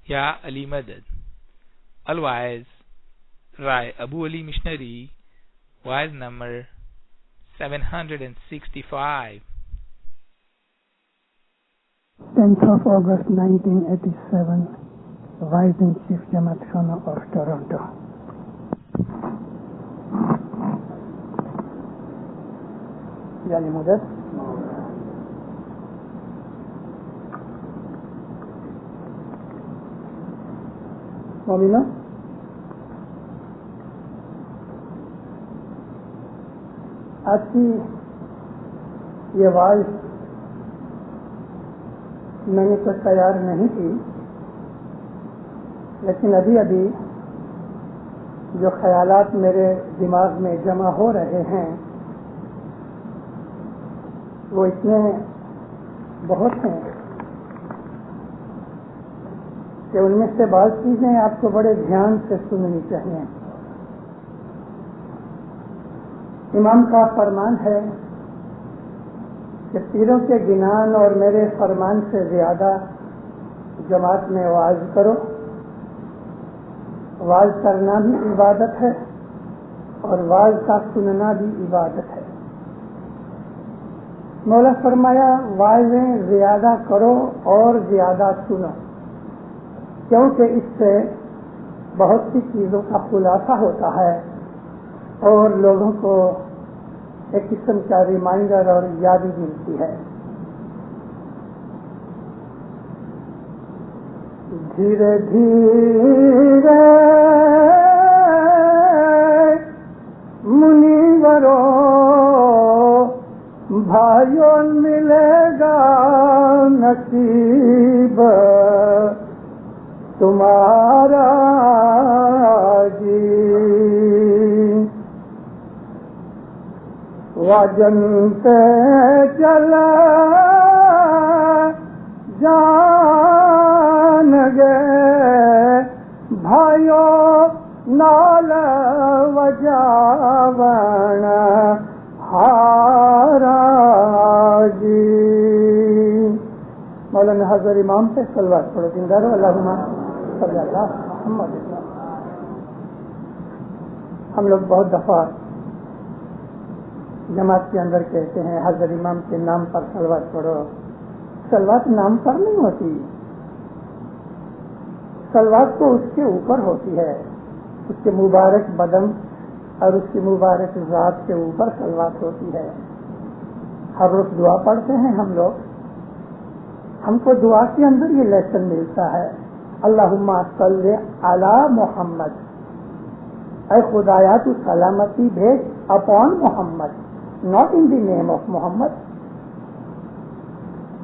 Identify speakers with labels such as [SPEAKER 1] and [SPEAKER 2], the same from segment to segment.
[SPEAKER 1] Ya Ali Madad. Al-Waiz, Rai Abu Ali Missionary, Wise number 765.
[SPEAKER 2] 10th of August 1987, Rising Chief Jamaat Khana of Toronto. Ya Ali Madad. مومنہ آج کی یہ voice میں نے کچھ تیار نہیں کی، لیکن ابھی جو خیالات میرے دماغ میں جمع ہو رہے ہیں وہ اتنے بہت ہیں کہ ان میں سے بعض چیزیں آپ کو بڑے دھیان سے سننی چاہیے۔ امام کا فرمان ہے کہ پیروں کے گنان اور میرے فرمان سے زیادہ جماعت میں واعظ کرو۔ واعظ کرنا بھی عبادت ہے اور واعظ کا سننا بھی عبادت ہے۔ مولا فرمایا واعظیں زیادہ کرو اور زیادہ سنو، کیونکہ اس سے بہت سی چیزوں کا خلاصہ ہوتا ہے اور لوگوں کو ایک قسم کا ریمائنڈر اور یادی ملتی ہے۔ دھیرے دھیرے منیوروں بھائیوں ملے گا نصیب تمہارا جی، وجن پہ چلا جان گے بھائیوں نال وجاون ہارا جی۔ مولانا حضرت امام پہ صلوات پڑھو، زندہ اللہم صلی اللہ محمد۔ ہم لوگ بہت دفعہ جماعت کے اندر کہتے ہیں حضرت امام کے نام پر صلوات پڑھو۔ صلوات نام پر نہیں ہوتی، صلوات تو اس کے اوپر ہوتی ہے، اس کے مبارک بدن اور اس کی مبارک ذات کے اوپر صلوات ہوتی ہے۔ ہر روز دعا پڑھتے ہیں ہم لوگ، ہم کو دعا کے اندر یہ لیسن ملتا ہے، اللہم صلی علی محمد، اے خدایا تو سلامتی بھیج upon Muhammad, not in the name of Muhammad.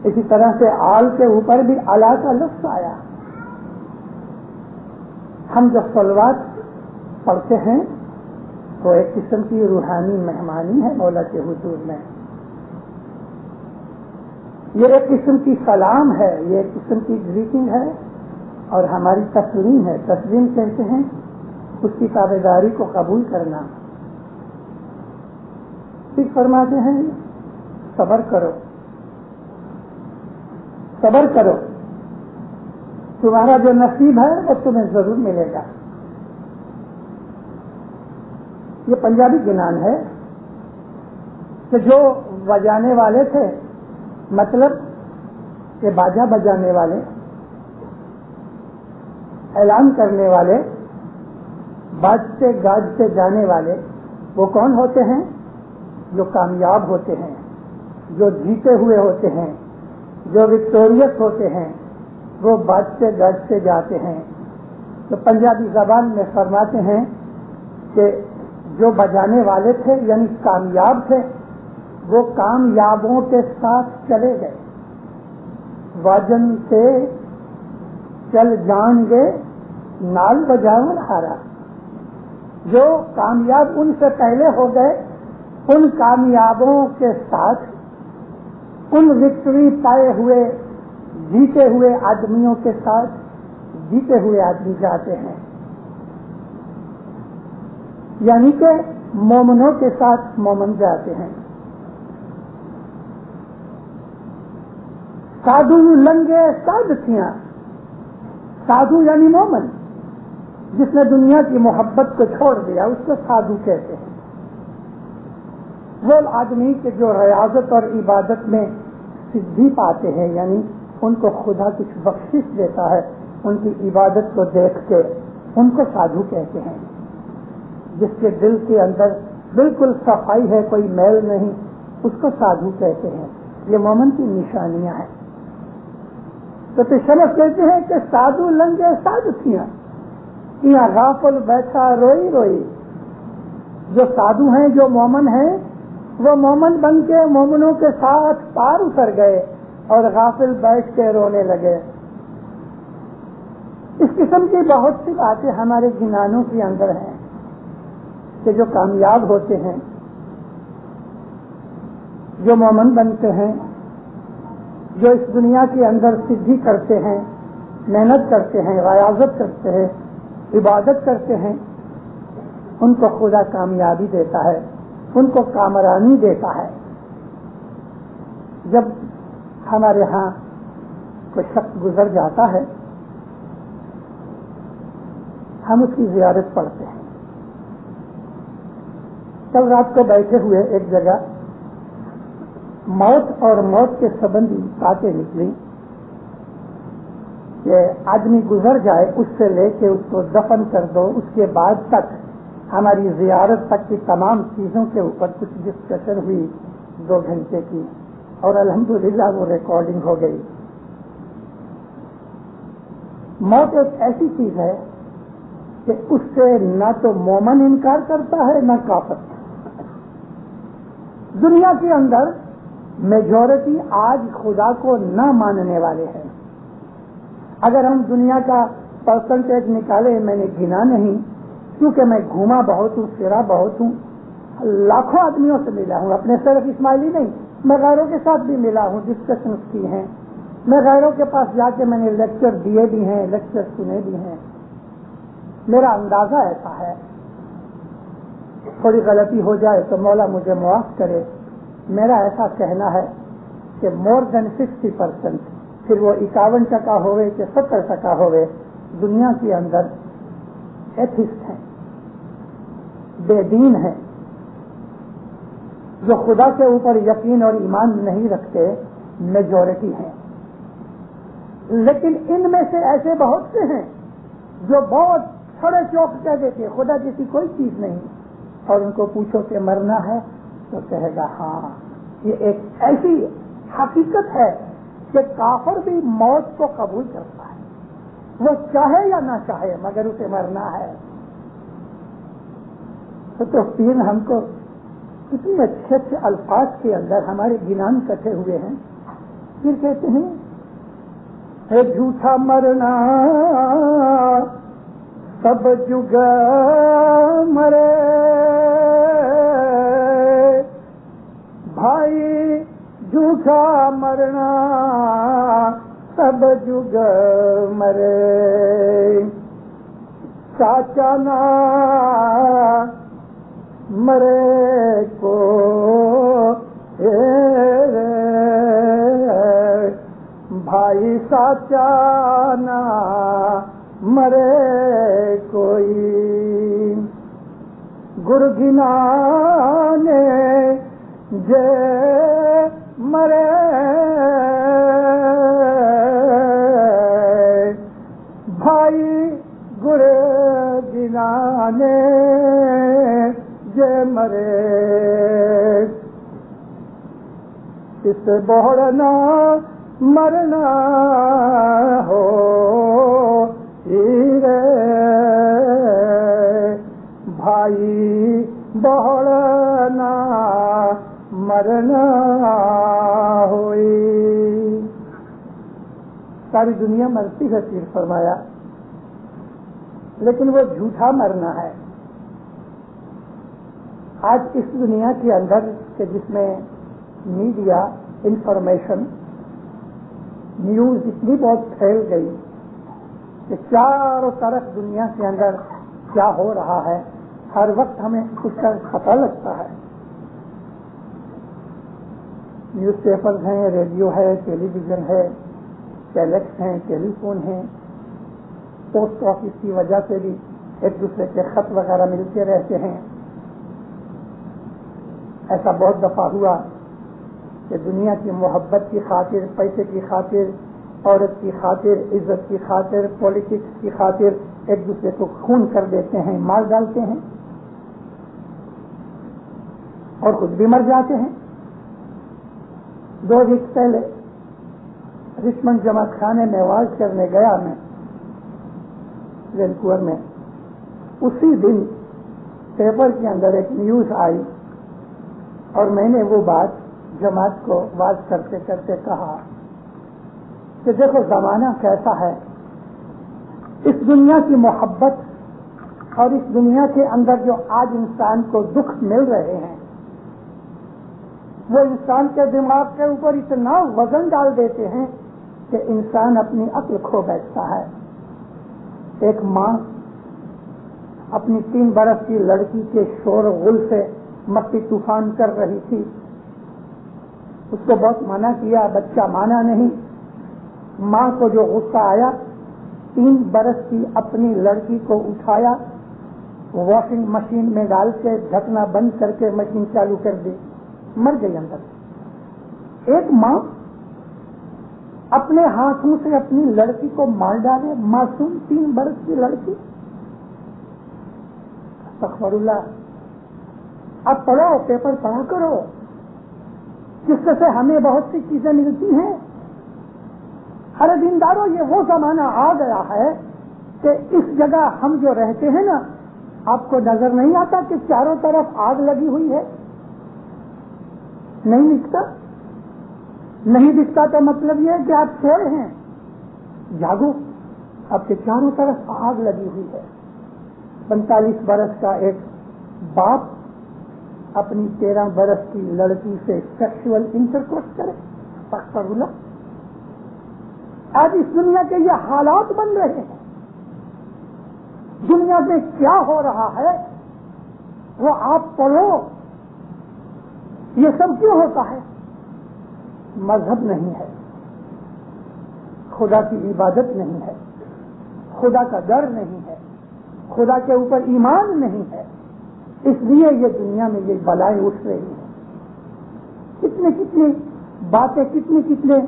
[SPEAKER 2] اسی طرح سے آل کے اوپر بھی علی کا لفظ آیا۔ ہم جب صلوات پڑھتے ہیں تو ایک قسم کی روحانی مہمانی ہے مولا کے حضور میں، یہ ایک قسم کی سلام ہے، یہ ایک قسم کی گریٹنگ ہے اور ہماری تسلیم ہے۔ تسلیم کہتے ہیں اس کی تابعداری کو قبول کرنا۔ پھر فرماتے ہیں صبر کرو، صبر کرو، تمہارا جو نصیب ہے وہ تمہیں ضرور ملے گا۔ یہ پنجابی گنان ہے کہ جو بجانے والے تھے، مطلب کہ باجا بجانے والے، اعلان کرنے والے، باجتے گاجتے جانے والے، وہ کون ہوتے ہیں؟ جو کامیاب ہوتے ہیں، جو جیتے ہوئے ہوتے ہیں، جو وکٹوریس ہوتے ہیں، وہ باجتے گاجتے جاتے ہیں۔ تو پنجابی زبان میں فرماتے ہیں کہ جو بجانے والے تھے یعنی کامیاب تھے، وہ کامیابوں کے ساتھ چلے گئے، واجن سے چل جان گے نال بجاون ہارا۔ جو کامیاب ان سے پہلے ہو گئے، ان کامیابوں کے ساتھ ان وکٹری پائے ہوئے جیتے ہوئے آدمیوں کے ساتھ جیتے ہوئے آدمی جاتے ہیں، یعنی کہ مومنوں کے ساتھ مومن جاتے ہیں۔ سادھو لنگے سادھیاں، سادھو یعنی مومن، جس نے دنیا کی محبت کو چھوڑ دیا اس کو سادھو کہتے ہیں۔ وہ آدمی کہ جو ریاضت اور عبادت میں سدھی پاتے ہیں، یعنی ان کو خدا کچھ بخشش دیتا ہے ان کی عبادت کو دیکھ کے، ان کو سادھو کہتے ہیں۔ جس کے دل کے اندر بالکل صفائی ہے، کوئی میل نہیں، اس کو سادھو کہتے ہیں۔ یہ مومن کی نشانیاں ہیں۔ تو تشنف کہتے ہیں کہ سادھو لنگے سادھ تھیاں، یہاں غافل بیٹھا روئی روئی۔ جو سادھو ہیں، جو مومن ہیں، وہ مومن بن کے مومنوں کے ساتھ پار اتر گئے اور غافل بیٹھ کے رونے لگے۔ اس قسم کی بہت سی باتیں ہمارے جنانوں کے اندر ہیں کہ جو کامیاب ہوتے ہیں، جو مومن بنتے ہیں، جو اس دنیا کے اندر سدھی کرتے ہیں، محنت کرتے ہیں، ریاضت کرتے ہیں، عبادت کرتے ہیں، ان کو خدا کامیابی دیتا ہے، ان کو کامرانی دیتا ہے۔ جب ہمارے ہاں کوئی شخص گزر جاتا ہے، ہم اس کی زیارت پڑھتے ہیں۔ کل رات کو بیٹھے ہوئے ایک جگہ موت اور موت کے سبندی باتیں نکلی کہ آدمی گزر جائے، اس سے لے کے اس کو دفن کر دو، اس کے بعد تک ہماری زیارت تک کی تمام چیزوں کے اوپر کچھ ڈسکشن ہوئی 2 گھنٹے کی، اور الحمدللہ وہ ریکارڈنگ ہو گئی۔ موت ایک ایسی چیز ہے کہ اس سے نہ تو مومن انکار کرتا ہے نہ کافر۔ دنیا کے اندر میجورٹی آج خدا کو نہ ماننے والے ہیں۔ اگر ہم دنیا کا پرسنٹیج نکالے، میں نے گنا نہیں کیونکہ میں گھوما بہت ہوں، پھرا بہت ہوں، لاکھوں آدمیوں سے ملا ہوں، اپنے صرف اسماعیلی نہیں، میں غیروں کے ساتھ بھی ملا ہوں، ڈسکشنز کی ہیں، میں غیروں کے پاس جا کے میں نے لیکچر دیے بھی ہیں، لیکچر سنے بھی ہیں۔ میرا اندازہ ایسا ہے، تھوڑی غلطی ہو جائے تو مولا مجھے معاف کرے، میرا ایسا کہنا ہے کہ مور دین 60%، پھر وہ 51% ہوئے کہ 70% ہوئے، دنیا کے اندر ایتھسٹ ہیں، بے دین ہیں، جو خدا کے اوپر یقین اور ایمان نہیں رکھتے، میجورٹی ہیں۔ لیکن ان میں سے ایسے بہت سے ہیں جو بہت چھڑے چوک کہہ دیتے خدا جیسی کوئی چیز نہیں، اور ان کو پوچھو کہ مرنا ہے تو کہے گا ہاں۔ یہ ایک ایسی حقیقت ہے کہ کافر بھی موت کو قبول کرتا ہے، وہ چاہے یا نہ چاہے، مگر اسے مرنا ہے۔ تو پیر ہم کو کتنے اچھے اچھے الفاظ کے اندر ہمارے گنان کٹے ہوئے ہیں۔ پھر کہتے ہیں ہے جھوٹا مرنا سب جگ مرے، بھائی جھوٹا مرنا سب جگ مرے، چاچا نہ مرے کو بھائی ساچا نہ مرے کوئی، گرگنانے جے مرے بھائی گرگنانے جے مرے، اس بوڑنا مرنا ہو رے بھائی بوڑنا مرنا ہوئی۔ ساری دنیا مرتی ہے، پیر فرمایا، لیکن وہ جھوٹا مرنا ہے۔ آج اس دنیا کے اندر کہ جس میں میڈیا، انفارمیشن، نیوز اتنی بہت پھیل گئی کہ چاروں طرف دنیا کے اندر کیا ہو رہا ہے ہر وقت ہمیں اس کا پتہ لگتا ہے۔ نیوز پیپرز ہیں، ریڈیو ہے، ٹیلی ویژن ہے، ٹیلیکس ہیں، ٹیلی فون ہیں، پوسٹ آفس کی وجہ سے بھی ایک دوسرے کے خط وغیرہ ملتے رہتے ہیں. ایسا بہت دفعہ ہوا کہ دنیا کی محبت کی خاطر، پیسے کی خاطر، عورت کی خاطر، عزت کی خاطر، پولیٹکس کی خاطر ایک دوسرے کو خون کر دیتے ہیں، مار ڈالتے ہیں اور خود بھی مر جاتے ہیں. 2 ویک پہلے رچمنڈ جماعت خانے میں واز کرنے گیا میں وینکوور میں. اسی دن پیپر کے اندر ایک نیوز آئی اور میں نے وہ بات جماعت کو واز کرتے کرتے کہا کہ دیکھو زمانہ کیسا ہے. اس دنیا کی محبت اور اس دنیا کے اندر جو آج انسان کو دکھ مل رہے ہیں وہ انسان کے دماغ کے اوپر اتنا وزن ڈال دیتے ہیں کہ انسان اپنی عقل کھو بیٹھتا ہے. ایک ماں اپنی 3 برس کی لڑکی کے شور و غل سے مکی طوفان کر رہی تھی. اس کو بہت منع کیا، بچہ مانا نہیں. ماں کو جو غصہ آیا 3 برس کی اپنی لڑکی کو اٹھایا، واشنگ مشین میں ڈال کے ڈھکنا بند کر کے مشین چالو کر دی، مر گئی اندر. ایک ماں اپنے ہاتھوں سے اپنی لڑکی کو مار ڈالے، معصوم 3 برس کی لڑکی. استغفر اللہ. اب پڑھو، پیپر پڑھا کرو، جس سے ہمیں بہت سی چیزیں ملتی ہیں. ہر دینداروں یہ وہ زمانہ آ گیا ہے کہ اس جگہ ہم جو رہتے ہیں نا، آپ کو نظر نہیں آتا کہ چاروں طرف آگ لگی ہوئی ہے؟ نہیں دکھتا؟ نہیں دکھتا تو مطلب یہ ہے کہ آپ سوئے ہیں. جاگو، آپ کے چاروں طرف آگ لگی ہوئی ہے. 45 برس کا ایک باپ اپنی 13 برس کی لڑکی سے سیکشول انٹرکورس کرے. استغفر اللہ. آج اس دنیا کے یہ حالات بن رہے ہیں. دنیا میں کیا ہو رہا ہے وہ آپ پڑھو. یہ سب کیوں ہوتا ہے؟ مذہب نہیں ہے، خدا کی عبادت نہیں ہے، خدا کا ڈر نہیں ہے، خدا کے اوپر ایمان نہیں ہے. اس لیے یہ دنیا میں یہ بلائیں اٹھ رہی ہیں. کتنے کتنے باتیں، کتنے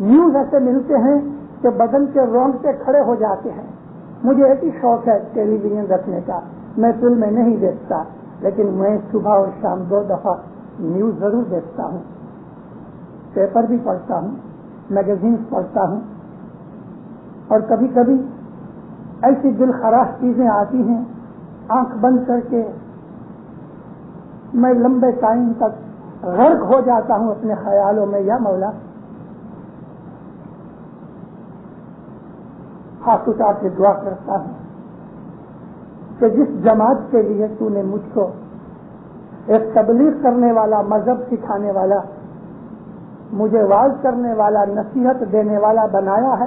[SPEAKER 2] نیوز ایسے ملتے ہیں کہ بدن کے رونگٹے کھڑے ہو جاتے ہیں. مجھے ایک ہی شوق ہے ٹیلی ویژن رکھنے کا. میں فلمیں نہیں دیکھتا، لیکن میں صبح اور شام 2 دفعہ نیوز ضرور دیکھتا ہوں. پیپر بھی پڑھتا ہوں، میگزینس پڑھتا ہوں، اور کبھی کبھی ایسی دل خراش چیزیں آتی ہیں آنکھ بند کر کے میں لمبے ٹائم تک غرق ہو جاتا ہوں اپنے خیالوں میں. یا مولا، ہاتھ اٹھا کے دعا کرتا ہوں کہ جس جماعت کے لیے تو نے مجھ کو ایک تبلیغ کرنے والا، مذہب سکھانے والا، مجھے واعظ کرنے والا، نصیحت دینے والا بنایا ہے،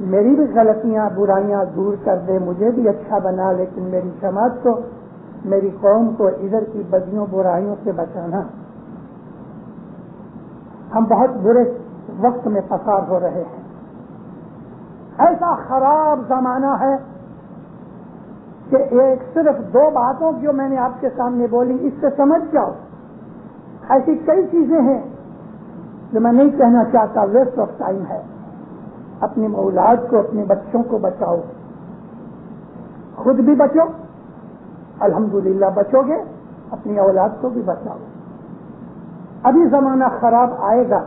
[SPEAKER 2] میری بھی غلطیاں برائیاں دور کر دے، مجھے بھی اچھا بنا، لیکن میری جماعت کو، میری قوم کو ادھر کی بدیوں برائیوں سے بچانا. ہم بہت برے وقت میں پسار ہو رہے ہیں. ایسا خراب زمانہ ہے کہ ایک صرف 2 باتوں جو میں نے آپ کے سامنے بولی اس سے سمجھ جاؤ. ایسی کئی چیزیں ہیں جو میں نہیں کہنا چاہتا، ویسٹ آف ٹائم ہے. اپنی اولاد کو، اپنے بچوں کو بچاؤ، خود بھی بچو، الحمدللہ بچو گے، اپنی اولاد کو بھی بچاؤ. ابھی زمانہ خراب آئے گا.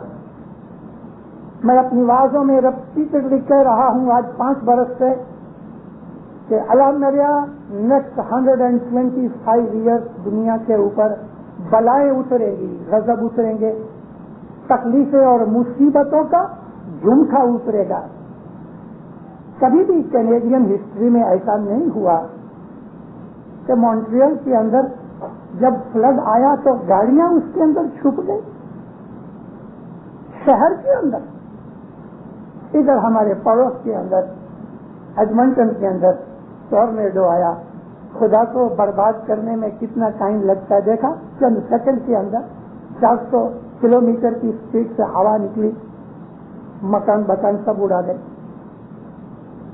[SPEAKER 2] میں اپنی وعظوں میں ریپیٹڈلی کہہ رہا ہوں آج 5 برس سے کہ الحمدللہ نیکسٹ 125 ایئرس دنیا کے اوپر بلائیں اترے گی، غضب اتریں گے، تکلیفیں اور مصیبتوں کا جھمکا اترے گا. کبھی بھی کینیڈین ہسٹری میں ایسا نہیں ہوا کہ مونٹریل کے اندر جب فلڈ آیا تو گاڑیاں اس کے اندر چھپ گئی. شہر کے اندر، ادھر ہمارے پڑوس کے اندر ایڈمنٹن کے اندر ٹورنیڈو آیا. خدا کو برباد کرنے میں کتنا ٹائم لگتا ہے دیکھا. چند سیکنڈ کے اندر 400 کلومیٹر کی اسپیڈ سے ہوا نکلی، مکان بکان سب اڑا گئے.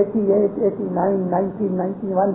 [SPEAKER 2] 88, 89, 90, 91,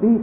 [SPEAKER 2] 20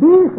[SPEAKER 2] 20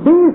[SPEAKER 2] 20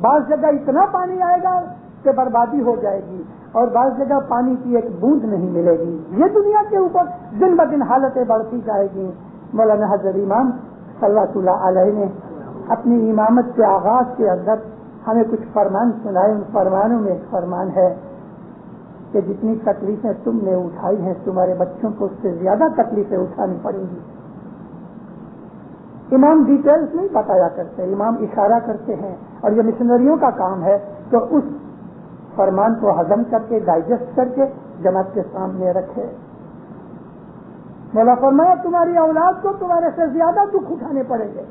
[SPEAKER 2] بعض جگہ اتنا پانی آئے گا کہ بربادی ہو جائے گی، اور بعض جگہ پانی کی ایک بوند نہیں ملے گی۔ یہ دنیا کے اوپر دن بدن حالتیں بڑھتی جائے گی۔ مولانا حضرت امام صلی اللہ علیہ نے اپنی امامت کے آغاز کے اندر ہمیں کچھ فرمان سنائے۔ ان فرمانوں میں ایک فرمان ہے کہ جتنی تکلیفیں تم نے اٹھائی ہیں تمہارے بچوں کو اس سے زیادہ تکلیفیں اٹھانی پڑیں گی۔ امام ڈیٹیلز نہیں بتایا کرتے، امام اشارہ کرتے ہیں، اور یہ مشنریوں کا کام ہے تو اس فرمان کو ہضم کر کے ڈائجسٹ کر کے جماعت کے سامنے رکھے۔ مولا فرمایا تمہاری اولاد کو تمہارے سے زیادہ دکھ اٹھانے پڑیں گے۔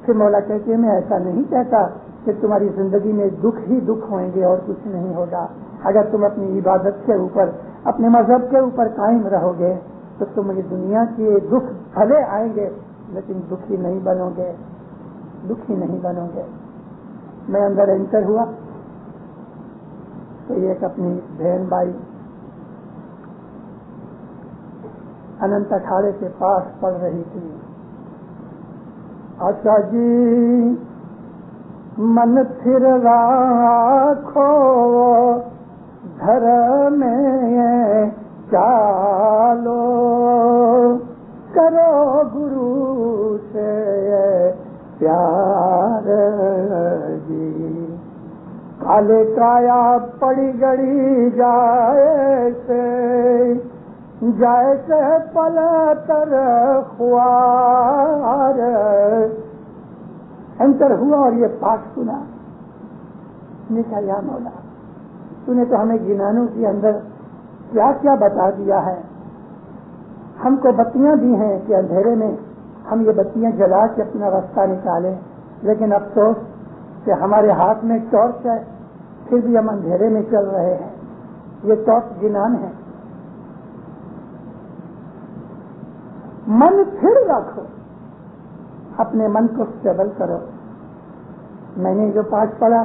[SPEAKER 2] پھر مولا کہتے ہیں میں ایسا نہیں کہتا کہ تمہاری زندگی میں دکھ ہی دکھ ہوئیں گے اور کچھ نہیں ہوگا۔ اگر تم اپنی عبادت کے اوپر، اپنے مذہب کے اوپر قائم رہو گے تو تمہیں دنیا کے دکھ بھلے آئیں گے لیکن دکھی نہیں بنو گے، دکھی نہیں بنو گے۔ میں اندر انٹر ہوا تو ایک اپنی بہن بھائی اننت اکھاڑے کے پاس پڑھ رہی تھی۔ آشا جی من پھر راکھو گھر میں چالو، کرو گرو سے پیار جی، کالے کایا پڑی گڑی جائے پل تر خوار۔ انٹر ہوا اور یہ پاک سنا، نے کہا یا مولا تو نے تو ہمیں گنانوں کے اندر کیا کیا بتا دیا ہے، ہم کو بتیاں دی ہیں کہ اندھیرے میں ہم یہ بتیاں جلا کے اپنا راستہ نکالیں، لیکن افسوس کہ ہمارے ہاتھ میں ٹارچ ہے پھر بھی ہم اندھیرے میں چل رہے ہیں۔ یہ ٹارچ گنان ہے۔ من پھر رکھو، اپنے من کو اسٹیبل کرو۔ میں نے جو پاس پڑھا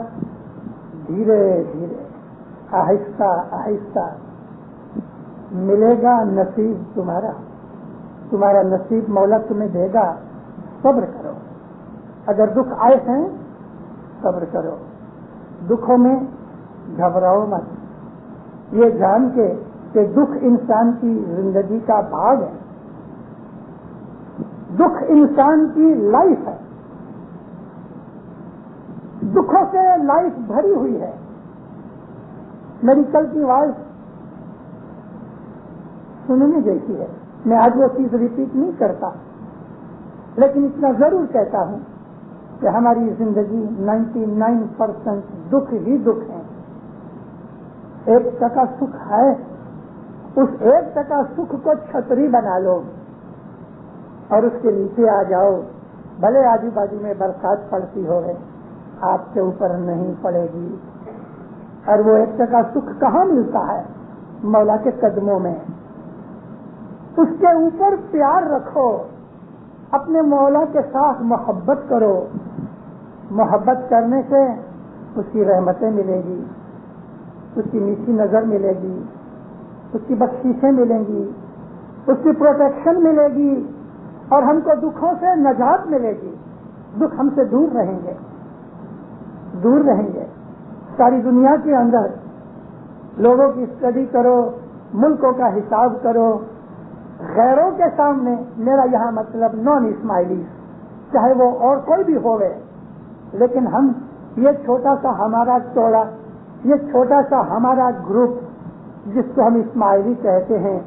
[SPEAKER 2] دھیرے دھیرے آہستہ آہستہ ملے گا نصیب تمہارا، تمہارا نصیب مولا تمہیں دے گا۔ صبر کرو، اگر دکھ آئے ہیں صبر کرو، دکھوں میں گھبراؤ مت، یہ جان کے کہ دکھ انسان کی زندگی کا بھاگ ہے، دکھ انسان کی لائف ہے، دکھوں سے لائف بھری ہوئی ہے۔ میری کل کی آواز سننے جیسی ہے، میں آج وہ چیز ریپیٹ نہیں کرتا، لیکن اتنا ضرور کہتا ہوں کہ ہماری زندگی 99% دکھ ہی دکھ ہے۔ 1% سکھ ہے، اس 1% سکھ کو چھتری بنا لو اور اس کے نیچے آ جاؤ، بھلے آجو بازو میں برسات پڑتی ہوئے آپ کے اوپر نہیں پڑے گی۔ اور وہ 1% سکھ کہاں ملتا ہے؟ مولا کے قدموں میں۔ اس کے اوپر پیار رکھو، اپنے مولا کے ساتھ محبت کرو، محبت کرنے سے اس کی رحمتیں ملیں گی، اس کی میٹھی نظر ملے گی، اس کی بخشیشیں ملیں گی، اس کی پروٹیکشن ملے گی، اور ہم کو دکھوں سے نجات ملے گی۔ دکھ ہم سے دور رہیں گے، دور رہیں گے۔ ساری دنیا کے اندر لوگوں کی اسٹڈی کرو، ملکوں کا حساب کرو، غیروں کے سامنے، میرا یہاں مطلب نان اسماعیلی، چاہے وہ اور کوئی بھی ہوئے، لیکن ہم یہ چھوٹا سا ہمارا ٹولا، یہ چھوٹا سا ہمارا گروپ جس کو ہم اسماعیلی کہتے ہیں،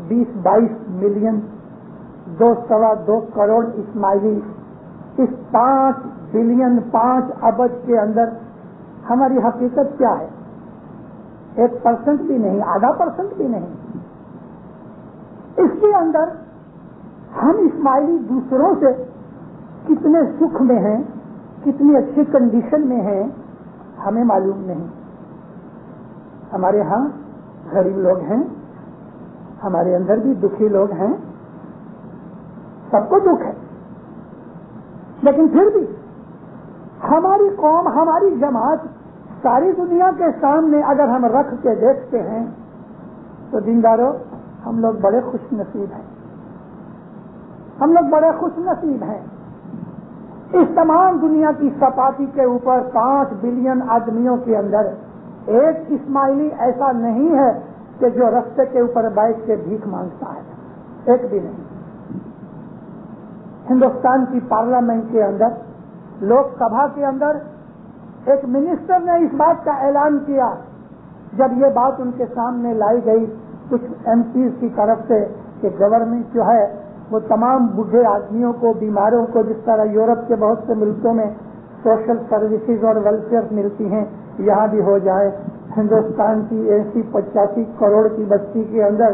[SPEAKER 2] 20-22 ملین 2.25 کروڑ اسماعیلی، اس 5 بلین 5 ارب کے اندر ہماری حقیقت کیا ہے؟ 1% بھی نہیں، آدھا % بھی نہیں۔ اس کے اندر ہم اسماعیلی دوسروں سے کتنے سکھ میں ہیں، کتنی اچھی کنڈیشن میں ہیں، ہمیں معلوم نہیں۔ ہمارے ہاں غریب لوگ ہیں، ہمارے اندر بھی دکھی لوگ ہیں، سب کو دکھ ہے، لیکن پھر بھی ہماری قوم، ہماری جماعت ساری دنیا کے سامنے اگر ہم رکھ کے دیکھتے ہیں تو دینداروں ہم لوگ بڑے خوش نصیب ہیں، ہم لوگ بڑے خوش نصیب ہیں۔ اس تمام دنیا کی سپاٹی کے اوپر 5 بلین آدمیوں کے اندر ایک اسماعیلی ایسا نہیں ہے کہ جو رستے کے اوپر بیٹھ کے بھیک مانگتا ہے، ایک بھی نہیں۔ ہندوستان کی پارلیمنٹ کے اندر، لوک سبھا کے اندر ایک منسٹر نے اس بات کا اعلان کیا جب یہ بات ان کے سامنے لائی گئی کچھ ایم پیز کی طرف سے کہ گورنمنٹ جو ہے وہ تمام بوڑھے آدمیوں کو، بیماروں کو، جس طرح یورپ کے بہت سے ملکوں میں سوشل سروسز اور ویلفیئر ملتی ہیں، یہاں بھی ہو جائے۔ ہندوستان کی 80-85 کروڑ کی بستی کے اندر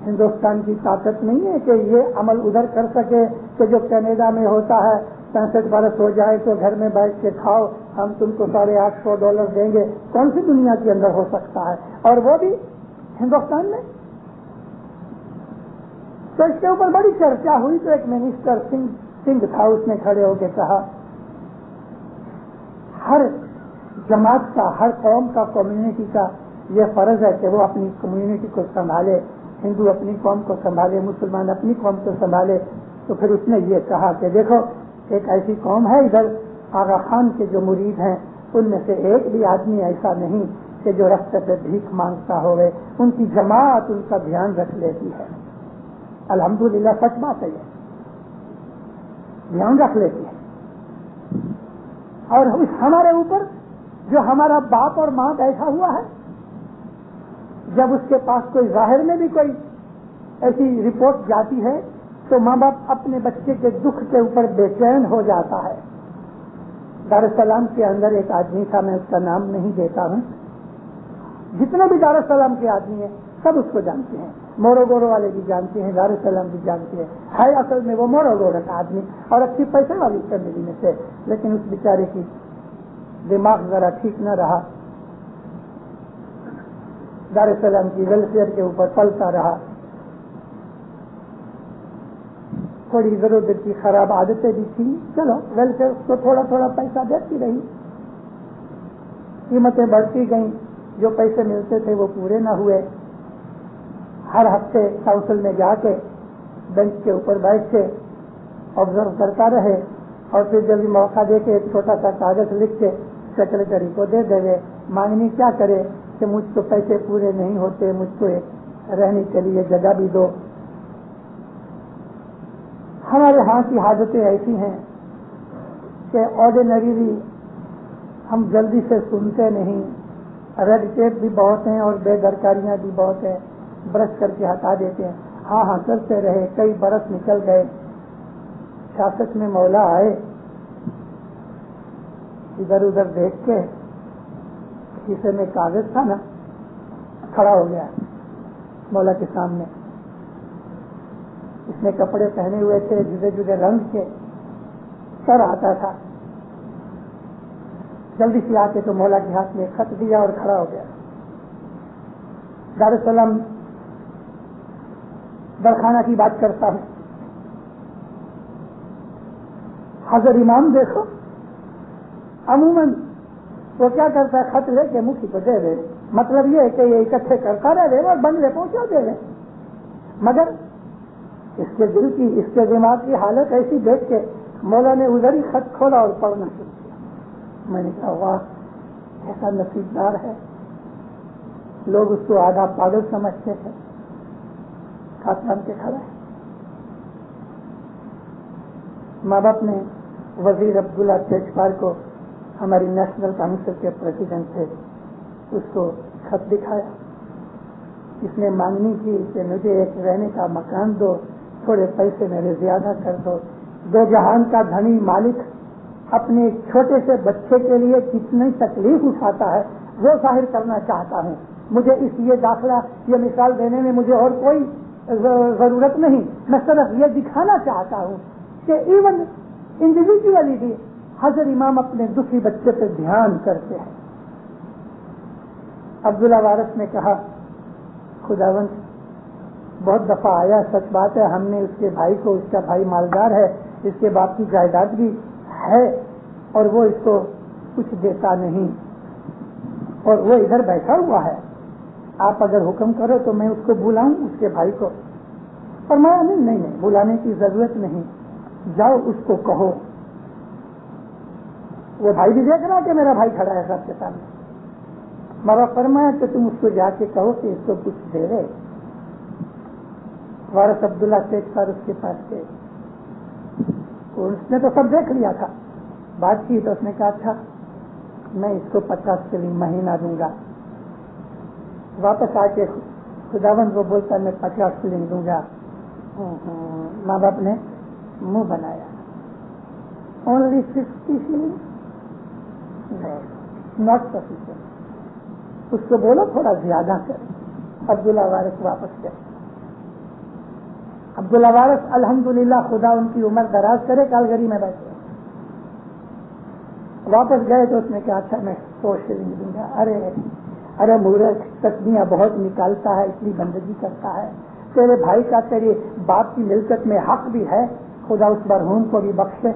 [SPEAKER 2] ہندوستان کی طاقت نہیں ہے کہ یہ عمل ادھر کر سکے کہ جو کینیڈا میں ہوتا ہے 65 برس ہو جائے تو گھر میں بیٹھ کے کھاؤ، ہم تم کو $800 دیں گے۔ کون سی دنیا کے اندر ہو سکتا ہے؟ اور وہ بھی ہندوستان میں۔ تو اس کے اوپر بڑی چرچا ہوئی تو ایک منسٹر سنگھ تھا، اس نے کھڑے ہو کے کہا ہر جماعت کا، ہر قوم کا، کمیونٹی کا یہ فرض ہے کہ وہ اپنی کمیونٹی کو سنبھالے، ہندو اپنی قوم کو سنبھالے، مسلمان اپنی قوم کو سنبھالے۔ تو پھر اس نے یہ کہا کہ دیکھو ایک ایسی قوم ہے ادھر آغا خان کے جو مرید ہیں ان میں سے ایک بھی آدمی ایسا نہیں کہ جو راستے پہ بھیک مانگتا ہوئے، ان کی جماعت ان کا دھیان رکھ لیتی ہے۔ الحمدللہ سچ بات ہے، یہ دھیان رکھ لیتی ہے۔ اور ہمارے اوپر جو ہمارا باپ اور ماں بیٹھا ہوا ہے، جب اس کے پاس کوئی ظاہر میں بھی کوئی ایسی رپورٹ جاتی ہے تو ماں باپ اپنے بچے کے دکھ کے اوپر بے چین ہو جاتا ہے۔ دار السلام کے اندر ایک آدمی تھا، میں اس کا نام نہیں دیتا ہوں، جتنے بھی دار السلام کے آدمی ہیں سب اس کو جانتے ہیں، مورو گورو والے بھی جانتے ہیں، دار السلام بھی جانتے ہیں۔ ہے اصل میں وہ مورو گورو کا آدمی اور اچھی پیسے والی فیملی میں سے، لیکن اس بیچارے کی دماغ ذرا ٹھیک نہ رہا، دار السلام کی ویلفیئر کے اوپر پلتا رہا، تھوڑی ضرورت کی خراب عادتیں بھی تھیں، چلو ویلفیئر کو تھوڑا تھوڑا پیسہ دیتی رہی، قیمتیں بڑھتی گئیں، جو پیسے ملتے تھے وہ پورے نہ ہوئے۔ ہر ہفتے کاؤنسل میں جا کے بینچ کے اوپر بیٹھ کے آبزرو کرتا رہے اور پھر جب موقع دے کے ایک چھوٹا سا کاغذ لکھ کے سیکرٹری کو دے دے، مانگنی کیا کرے کہ مجھ کو پیسے پورے نہیں ہوتے، مجھ کو رہنے کے لیے جگہ بھی دو۔ ہمارے ہاں کی حاجتیں ایسی ہیں کہ آرڈینریلی ہم جلدی سے سنتے نہیں، ریڈ ٹیپ بھی بہت ہیں اور بے درکاریاں بھی بہت ہیں، برش کر کے ہٹا دیتے ہیں۔ ہاں ہاں کرتے رہے، کئی برس نکل گئے، سیاست میں مولا آئے، ادھر ادھر دیکھ کے کسی میں کاغذ تھا نا، کھڑا ہو گیا مولا کے سامنے۔ اس نے کپڑے پہنے ہوئے تھے جدے جدے رنگ کے، سر آتا تھا، جلدی سے آ کے تو مولا کے ہاتھ میں خط دیا اور کھڑا ہو گیا۔ دار السلام درخانہ کی بات کرتا ہوں، حضرت امام دیکھو عموماً وہ کیا کرتا ہے، خط لے کے مکھی کو دے دے، مطلب یہ ہے کہ یہ اکٹھے کرتا رہے اور بنگلے پہنچا دے رہے، مگر اس کے دل کی، اس کے دماغ کی حالت ایسی دیکھ کے مولا نے ادھر ہی خط کھولا اور پڑھنا شروع کیا۔ میں نے کہا واہ ایسا نصیبدار ہے، لوگ اس کو آدھا پاگل سمجھتے تھے، خط بن کے کھڑا ہے۔ ماں باپ نے وزیر عبداللہ تیجپال کو، ہماری نیشنل کاؤنسل کے پریزیڈنٹ تھے، اس کو خط دکھایا، اس نے مانگنی کی کہ مجھے ایک رہنے کا مکان دو، تھوڑے پیسے میرے زیادہ کر دو۔ دو جہان کا دھنی مالک اپنے ایک چھوٹے سے بچے کے لیے کتنی تکلیف اٹھاتا ہے وہ ظاہر کرنا چاہتا ہوں۔ مجھے اس یہ داخلہ، یہ مثال دینے میں مجھے اور کوئی ضرورت نہیں، میں صرف یہ دکھانا چاہتا ہوں کہ ایون انڈیویجولی بھی حضرت امام اپنے دکھی بچے پہ دھیان کرتے ہیں۔ عبداللہ وارث نے کہا خداوند بہت دفعہ آیا، سچ بات ہے، ہم نے اس کے بھائی کو، اس کا بھائی مالدار ہے، اس کے باپ کی جائیداد بھی ہے اور وہ اس کو کچھ دیتا نہیں اور وہ ادھر بیٹھا ہوا ہے، آپ اگر حکم کرو تو میں اس کو بلاؤں، اس کے بھائی کو؟ فرمایا نہیں، بلانے کی ضرورت نہیں، جاؤ اس کو کہو وہ بھائی بھی دیکھ رہا کہ میرا بھائی کھڑا ہے سب کے سامنے. ماں باپ فرمایا کہ تم اس کو جا کے کہو کہ اس کو کچھ دے دے. وارث عبداللہ شیخ صاحب اس کے پاس تھے. اس نے تو سب دیکھ لیا تھا. بات کی تو اس نے کہا تھا میں اس کو 50 شلنگ مہینہ دوں گا. واپس آ کے خداوند کو بولتا میں 50 شلنگ دوں گا. ماں باپ نے منہ بنایا. Only 50 shilling not sufficient. اس کو بولو تھوڑا زیادہ کرے. عبداللہ وارث واپس گئے. عبداللہ وارث الحمدللہ خدا ان کی عمر دراز کرے کالگری میں بیٹھے. واپس گئے تو اس نے کہا اچھا میں 100 شلنگ دوں گا. ارے مورخ تسبیحاں بہت نکالتا ہے اتنی بندگی کرتا ہے. تیرے بھائی کا تیرے باپ کی ملکت میں حق بھی ہے. خدا اس مرحوم کو بھی بخشے.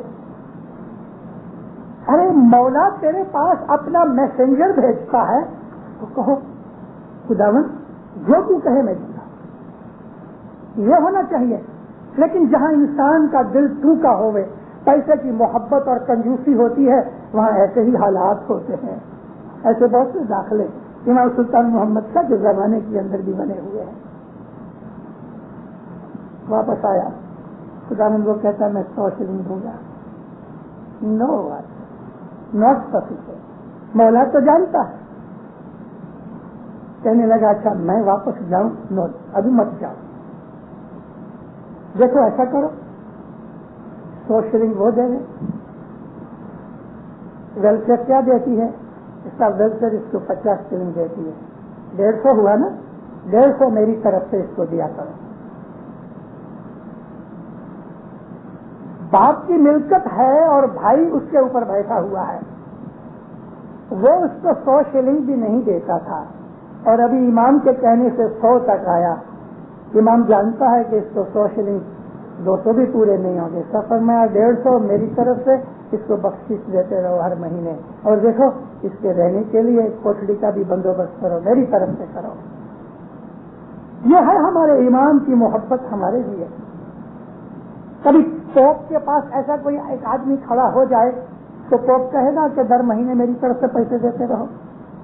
[SPEAKER 2] ارے مولا تیرے پاس اپنا میسنجر بھیجتا ہے تو کہو خداوند جو تو کہے میں دوں گا. یہ ہونا چاہیے. لیکن جہاں انسان کا دل ٹوٹا ہوئے پیسے کی محبت اور کنجوسی ہوتی ہے وہاں ایسے ہی حالات ہوتے ہیں. ایسے بہت سے داخلے امام سلطان محمد کا جو زمانے کے اندر بھی بنے ہوئے ہیں. واپس آیا. خداوند وہ کہتا میں 100 شلنگ دوں گا. نو ناٹ سفیشینٹ. مولا تو جانتا ہے. کہنے لگا اچھا میں واپس جاؤں. نو ابھی مت جاؤ. دیکھو ایسا کرو 100 شلنگ وہ دے دیں. ویلفیئر کیا دیتی ہے اس کا ویلفیئر اس کو 50 شلنگ دیتی ہے. 150 ہوا نا. 150 میری طرف سے اس کو دیا کرو. باپ کی ملکت ہے اور بھائی اس کے اوپر بیٹھا ہوا ہے. وہ اس کو 100 شلنگ بھی نہیں دیتا تھا اور ابھی امام کے کہنے سے 100 تک آیا. امام جانتا ہے کہ اس کو 100 شلنگ 200 بھی پورے نہیں ہوں گے. سفر میں 150 میری طرف سے اس کو بخشش دیتے رہو ہر مہینے. اور دیکھو اس کے رہنے کے لیے کوٹڑی کا بھی بندوبست کرو میری طرف سے کرو. یہ ہے ہمارے امام کی محبت ہمارے لیے. کبھی پوپ کے پاس ایسا کوئی ایک آدمی کھڑا ہو جائے تو پوپ کہے گا کہ در مہینے میری طرف سے پیسے دیتے رہو.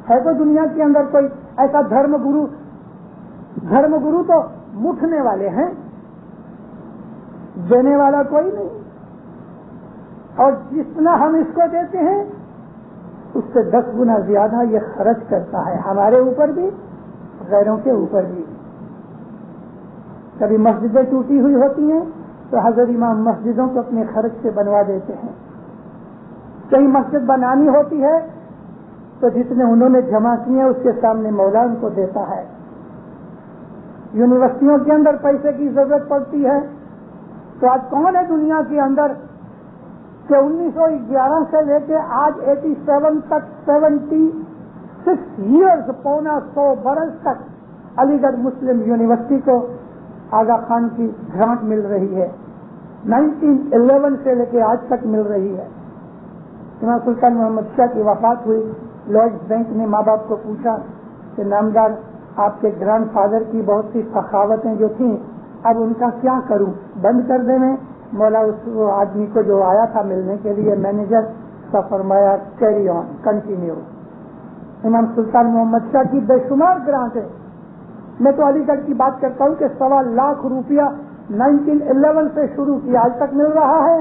[SPEAKER 2] ہے تو دنیا کے اندر کوئی ایسا دھرم گرو تو مٹھنے والے ہیں, دینے والا کوئی نہیں. اور جتنا ہم اس کو دیتے ہیں اس سے 10 گنا زیادہ یہ خرچ کرتا ہے ہمارے اوپر بھی غیروں کے اوپر بھی. کبھی مسجدیں ٹوٹی ہوئی ہوتی ہیں تو حضرت امام مسجدوں کو اپنے خرچ سے بنوا دیتے ہیں. کہیں مسجد بنانی ہوتی ہے تو جتنے انہوں نے جمع کیے اس کے سامنے مولا ان کو دیتا ہے. یونیورسٹیوں کے اندر پیسے کی ضرورت پڑتی ہے تو آج کون ہے دنیا کے اندر کہ 1911 سے لے کے آج 87 تک 76 ایئرز 100 برس تک علی گڑھ مسلم یونیورسٹی کو آغا خان کی گرانٹ مل رہی ہے. 1911 سے لے کے آج تک مل رہی ہے. امام سلطان محمد شاہ کی وفات ہوئی. لارڈز بینک نے ماں باپ کو پوچھا کہ نامدار آپ کے گرانڈ فادر کی بہت سی سخاوتیں جو تھیں اب ان کا کیا کروں, بند کر دیں میں. مولا اس آدمی کو جو آیا تھا ملنے کے لیے مینیجر کا فرمایا کیری آن کنٹینیو. امام سلطان محمد شاہ کی بے شمار گرانٹ ہے. میں تو علی گڑھ کی بات کرتا ہوں کہ 1.25 لاکھ روپیہ 1911 سے شروع کیا آج تک مل رہا ہے.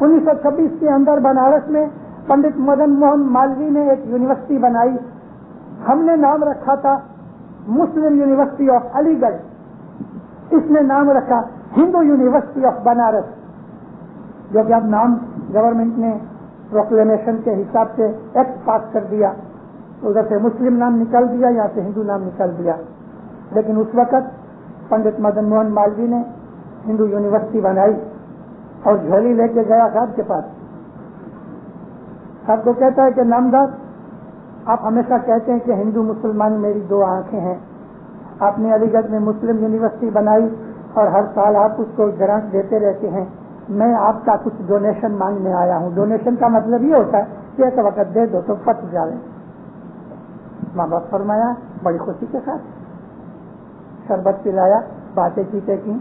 [SPEAKER 2] 1926 کے اندر بنارس میں پنڈت مدن موہن مالوی نے ایک یونیورسٹی بنائی. ہم نے نام رکھا تھا مسلم یونیورسٹی آف علی گڑھ. اس نے نام رکھا ہندو یونیورسٹی آف بنارس, جو کہ اب نام گورنمنٹ نے پروکلیمیشن کے حساب سے ایکٹ پاس کر دیا. ادھر سے مسلم نام نکل دیا, یہاں سے ہندو نام نکل دیا. لیکن اس وقت پنڈت مدن موہن مالوی نے ہندو یونیورسٹی بنائی اور جھولی لے کے گیا صاحب کے پاس. صاحب کو کہتا ہے کہ نامدار آپ ہمیشہ کہتے ہیں کہ ہندو مسلمان میری 2 آنکھیں ہیں. آپ نے علی گڑھ میں مسلم یونیورسٹی بنائی اور ہر سال آپ اس کو گرانٹ دیتے رہتے ہیں. میں آپ کا کچھ ڈونیشن مانگنے آیا ہوں. ڈونیشن کا مطلب یہ ہوتا ہے کہ ایک وقت دے دو تو پٹ جائے. ماں باپ فرمایا بڑی خوشی کے ساتھ شربت پلایا, باتیں چیتیں کی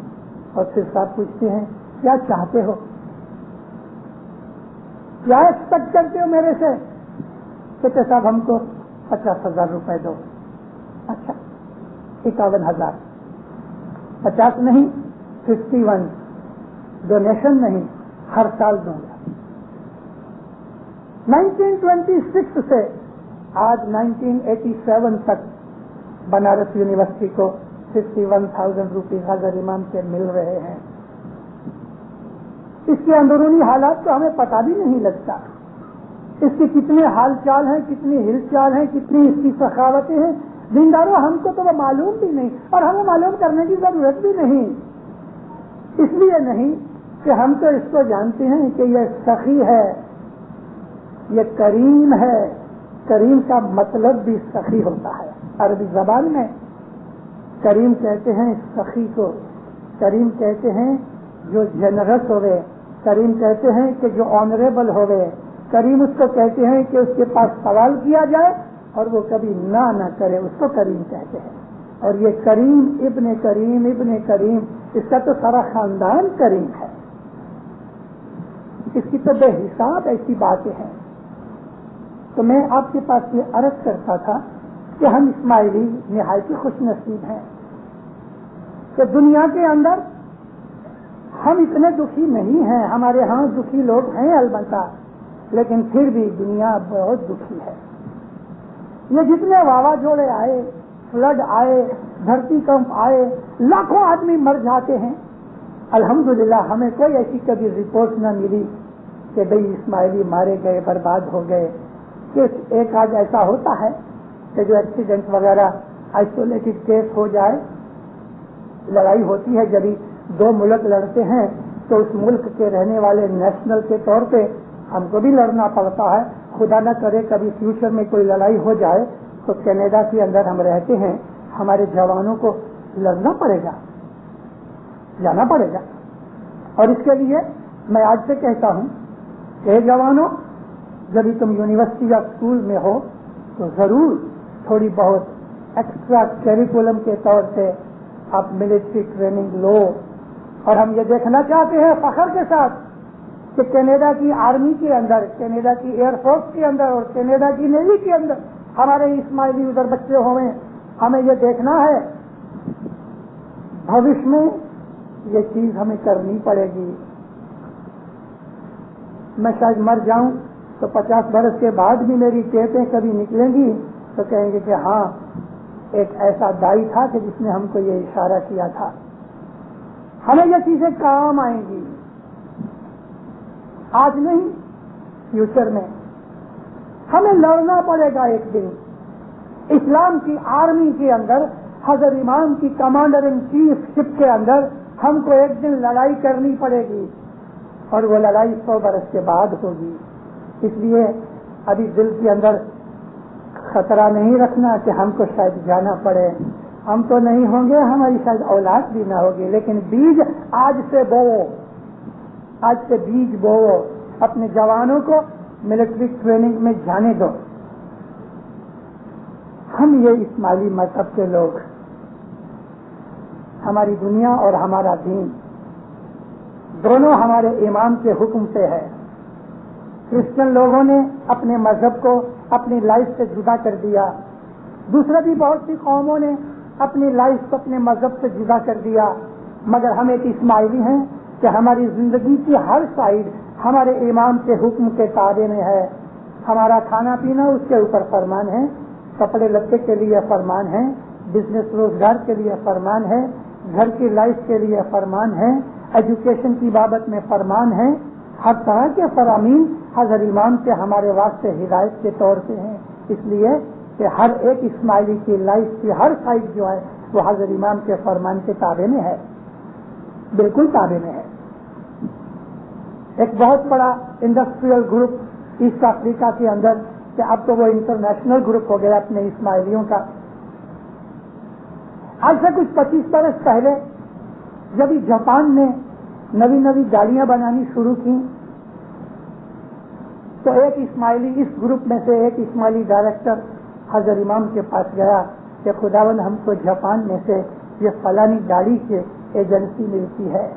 [SPEAKER 2] اور پھر صاحب پوچھتے ہیں کیا چاہتے ہو. کیا ایکسپیکٹ کرتے ہو میرے سے؟ کہتے صاحب ہم کو 50,000 روپے دو. اچھا 51,000. 50 نہیں 51. ڈونیشن نہیں، ہر سال دوں گا. 1926 سے آج 1987 تک بنارس یونیورسٹی کو 51,000 روپیز حضرت امام کے مل رہے ہیں. اس کے اندرونی حالات تو ہمیں پتہ بھی نہیں لگتا. اس کے کتنے حال چال ہیں، کتنی ہل چال ہیں، کتنی اس کی سخاوتیں ہیں. دینداروں ہم کو تو وہ معلوم بھی نہیں، اور ہمیں معلوم کرنے کی ضرورت بھی نہیں. اس لیے نہیں کہ ہم تو اس کو جانتے ہیں کہ یہ سخی ہے، یہ کریم ہے. کریم کا مطلب بھی سخی ہوتا ہے. عربی زبان میں کریم کہتے ہیں سخی کو. کریم کہتے ہیں جو جنرس ہوئے. کریم کہتے ہیں کہ جو آنریبل ہوئے. کریم اس کو کہتے ہیں کہ اس کے پاس سوال کیا جائے اور وہ کبھی نہ کرے، اس کو کریم کہتے ہیں. اور یہ کریم ابن کریم اس کا تو سارا خاندان کریم ہے. اس کی تو بے حساب ایسی باتیں ہیں. تو میں آپ کے پاس یہ عرض کرتا تھا کہ ہم اسماعیلی نہایت خوش نصیب ہیں کہ دنیا کے اندر ہم اتنے دکھی نہیں ہیں. ہمارے ہاں دکھی لوگ ہیں البتہ، لیکن پھر بھی دنیا بہت دکھی ہے. یہ جتنے واوا جوڑے آئے، فلڈ آئے، دھرتی کمپ آئے، لاکھوں آدمی مر جاتے ہیں. الحمدللہ ہمیں کوئی ایسی کبھی رپورٹ نہ ملی کہ بھئی اسماعیلی مارے گئے، برباد ہو گئے. کہ ایک آج ایسا ہوتا ہے کہ جو ایکسیڈنٹ وغیرہ آئسولیٹڈ کیس ہو جائے، لڑائی ہوتی ہے. جب دو ملک لڑتے ہیں تو اس ملک کے رہنے والے نیشنل کے طور پہ ہم کو بھی لڑنا پڑتا ہے. خدا نہ کرے کبھی فیوچر میں کوئی لڑائی ہو جائے تو کینیڈا کے اندر ہم رہتے ہیں، ہمارے جوانوں کو لڑنا پڑے گا، جانا پڑے گا. اور اس کے لیے میں آج سے کہتا ہوں کہ جوانوں، جب تم یونیورسٹی یا اسکول میں ہو تو ضرور تھوڑی بہت ایکسٹرا کیریکولم کے طور سے آپ ملٹری ٹریننگ لو. اور ہم یہ دیکھنا چاہتے ہیں فخر کے ساتھ کہ کینیڈا کی آرمی کے اندر، کینیڈا کی ایئر فورس کے اندر اور کینیڈا کی نیوی کے اندر ہمارے اسماعیلی ادھر بچے ہوئے. ہمیں یہ دیکھنا ہے بھوش میں یہ چیز ہمیں کرنی پڑے گی. میں شاید مر جاؤں تو 50 برس کے بعد بھی میری ٹیپیں کبھی نکلیں گی تو کہیں گے کہ ہاں ایک ایسا دائی تھا کہ جس نے ہم کو یہ اشارہ کیا تھا. ہمیں یہ چیزیں کام آئیں گی، آج نہیں فیوچر میں. ہمیں لڑنا پڑے گا ایک دن. اسلام کی آرمی کے اندر، حضرت امام کی کمانڈر ان چیف شپ کے اندر ہم کو ایک دن لڑائی کرنی پڑے گی، اور وہ لڑائی 100 برس کے بعد ہوگی. اس لیے ابھی دل کے اندر خطرہ نہیں رکھنا کہ ہم کو شاید جانا پڑے. ہم تو نہیں ہوں گے، ہماری شاید اولاد بھی نہ ہوگی، لیکن بیج آج سے بو، آج سے بیج بو. اپنے جوانوں کو ملٹری ٹریننگ میں جانے دو. ہم یہ اسماعیلی مذہب کے لوگ، ہماری دنیا اور ہمارا دین دونوں ہمارے امام کے حکم سے ہے. کرسچن لوگوں نے اپنے مذہب کو اپنی لائف سے جدا کر دیا. دوسرے بھی بہت سی قوموں نے اپنی لائف کو اپنے مذہب سے جدا کر دیا. مگر ہم ایک اسماعیلی ہیں کہ ہماری زندگی کی ہر سائڈ ہمارے امام کے حکم کے تابع میں ہے. ہمارا کھانا پینا اس کے اوپر فرمان ہے، کپڑے لتے کے لیے فرمان ہے، بزنس روزگار کے لیے فرمان ہے، گھر کی لائف کے لیے فرمان ہے، ایجوکیشن کی بابت میں فرمان ہے. ہر طرح کے فرامین حضرت امام کے ہمارے واسطے ہدایت کے طور پہ ہیں. اس لیے کہ ہر ایک اسماعیلی کی لائف کی ہر سائڈ جو ہے وہ حضرت امام کے فرمان کے تابع میں ہے، بالکل تابع میں ہے. ایک بہت بڑا انڈسٹریل گروپ ایسٹ افریقہ کے اندر، کہ اب تو وہ انٹرنیشنل گروپ ہو گیا اپنے اسماعیلیوں کا. آج سے کچھ 25 برس پہلے جب جاپان نے نئی گاڑیاں بنانی شروع کی تو ایک اسماعیلی، اس گروپ میں سے ایک اسماعیلی ڈائریکٹر حضرت امام کے پاس گیا کہ خداوند ہم کو جاپان میں سے یہ فلانی گاڑی کی ایجنسی ملتی ہے.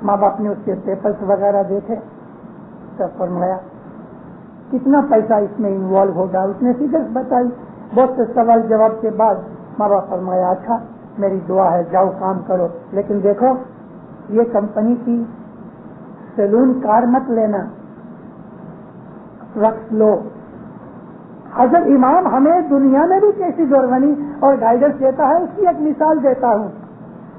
[SPEAKER 2] ماں باپ نے اس کے پیپرز وغیرہ دیکھے مصطفیٰ فرمایا کتنا پیسہ اس میں انوالو ہوگا. اس نے فگرز بتائی. بہت سے سوال جواب کے بعد ماں باپ فرمایا اچھا میری دعا ہے جاؤ کام کرو, لیکن دیکھو یہ کمپنی کی سیلون کار مت لینا, رقص لو. حضرت امام ہمیں دنیا میں بھی کیسی دورونی اور گائیڈنس دیتا ہے اس کی ایک مثال دیتا ہوں.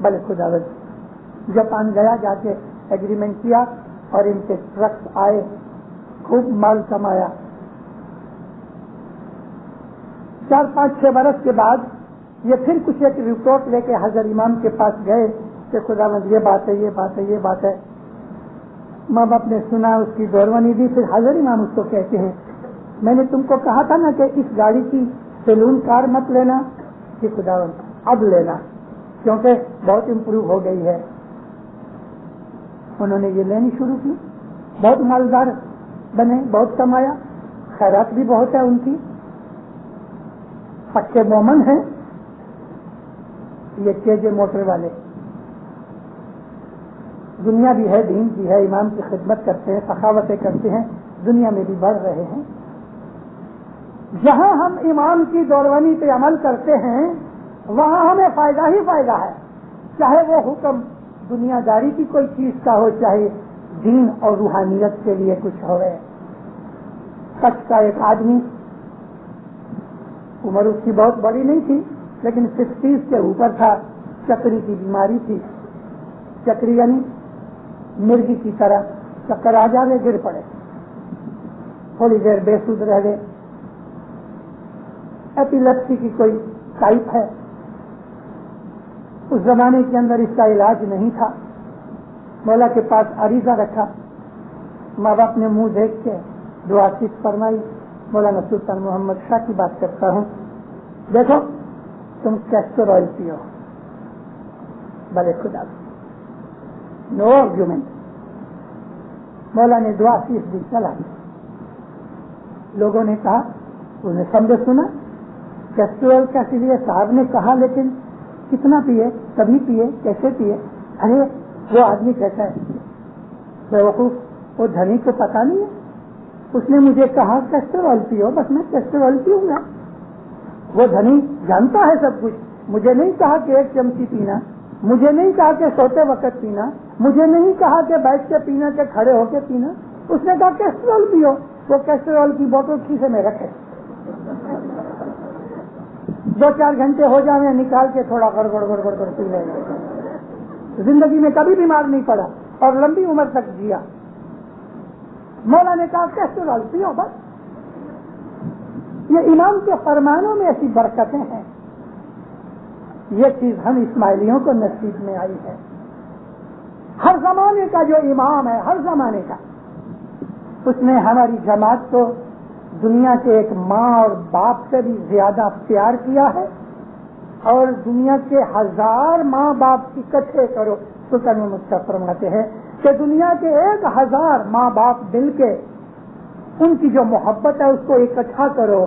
[SPEAKER 2] بھلے خداوند جاپان گیا, جا کے ایگریمنٹ کیا اور ان کے ٹرکس آئے, خوب مال کمایا. 4-5-6 برس کے بعد یہ پھر کچھ ایک رپورٹ لے کے حضرت امام کے پاس گئے کہ خداوند یہ بات ہے یہ بات ہے یہ بات ہے. ماں باپ نے سنا, اس کی دورونی دی. پھر حضرت امام اس کو کہتے ہیں میں نے تم کو کہا تھا نا کہ اس گاڑی کی سیلون کار مت لینا, کہ خداوند اب لینا کیونکہ بہت امپروو ہو گئی ہے. انہوں نے یہ لینی شروع کی, بہت مالدار بنے, بہت کمایا, خیرات بھی بہت ہے ان کی, پکے مومن ہیں. یہ KJ موٹر والے دنیا بھی ہے دین بھی ہے, امام کی خدمت کرتے ہیں, سخاوتیں کرتے ہیں, دنیا میں بھی بڑھ رہے ہیں. جہاں ہم امام کی دورونی پہ عمل کرتے ہیں وہاں ہمیں فائدہ ہی فائدہ ہے, چاہے وہ حکم دنیا داری کی کوئی چیز کا ہو, چاہے دین اور روحانیت کے لیے کچھ ہو. کچھ کا ایک آدمی, عمر اس کی بہت بڑی نہیں تھی لیکن 60 کے اوپر تھا, چکری کی بیماری تھی. چکری یعنی مرغی کی طرح چکر آ جاوے, گر پڑے, تھوڑی دیر بے سود رہ گئے. ایپیلیپسی کی کوئی ٹائپ ہے, اس زمانے کے اندر اس کا علاج نہیں تھا. مولا کے پاس عریضہ رکھا, ماں باپ نے منہ دیکھ کے دعا صرف فرمائی. مولانا سلطان محمد شاہ کی بات کرتا ہوں, دیکھو تم کیسٹر آئل پیو. بھلے خدا, نو آرگیومنٹ. مولا نے دعا صرف دی, چلا. لوگوں نے کہا, انہیں سمجھے سنا کیسٹر آئل کیسے لیے, صاحب نے کہا لیکن کتنا پیے, کبھی پیے, کیسے پیے. ارے وہ آدمی کیسا ہے بیوقوف, وہ دھنی کو پتا نہیں ہے, اس نے مجھے کہا کیسٹر آئل پیو, بس میں کیسٹر آئل پیوں گا. وہ دھنی جانتا ہے سب کچھ. مجھے نہیں کہا کہ 1 چمچی پینا, مجھے نہیں کہا کہ سوتے وقت پینا, مجھے نہیں کہا کہ بیٹھ کے پینا کہ کھڑے ہو کے پینا. اس نے کہا کیسٹر آئل پیو. وہ کیسٹر آئل کی بوتل کھیسے میں رکھے, 2-4 گھنٹے ہو جائیں نکال کے تھوڑا گڑگڑ گڑگڑ کر پی لے. زندگی میں کبھی بیمار نہیں پڑا اور لمبی عمر تک جیا. مولا نے کہا کیسٹر آئل پیو بس. یہ امام کے فرمانوں میں ایسی برکتیں ہیں. یہ چیز ہم اسماعیلیوں کو نصیب میں آئی ہے. ہر زمانے کا جو امام ہے, ہر زمانے کا, اس نے ہماری جماعت کو دنیا کے ایک ماں اور باپ سے بھی زیادہ پیار کیا ہے, اور دنیا کے 1000 ماں باپ اکٹھے کرو. سلطان محمد فرماتے ہیں کہ دنیا کے 1000 ماں باپ مل کے ان کی جو محبت ہے اس کو اکٹھا کرو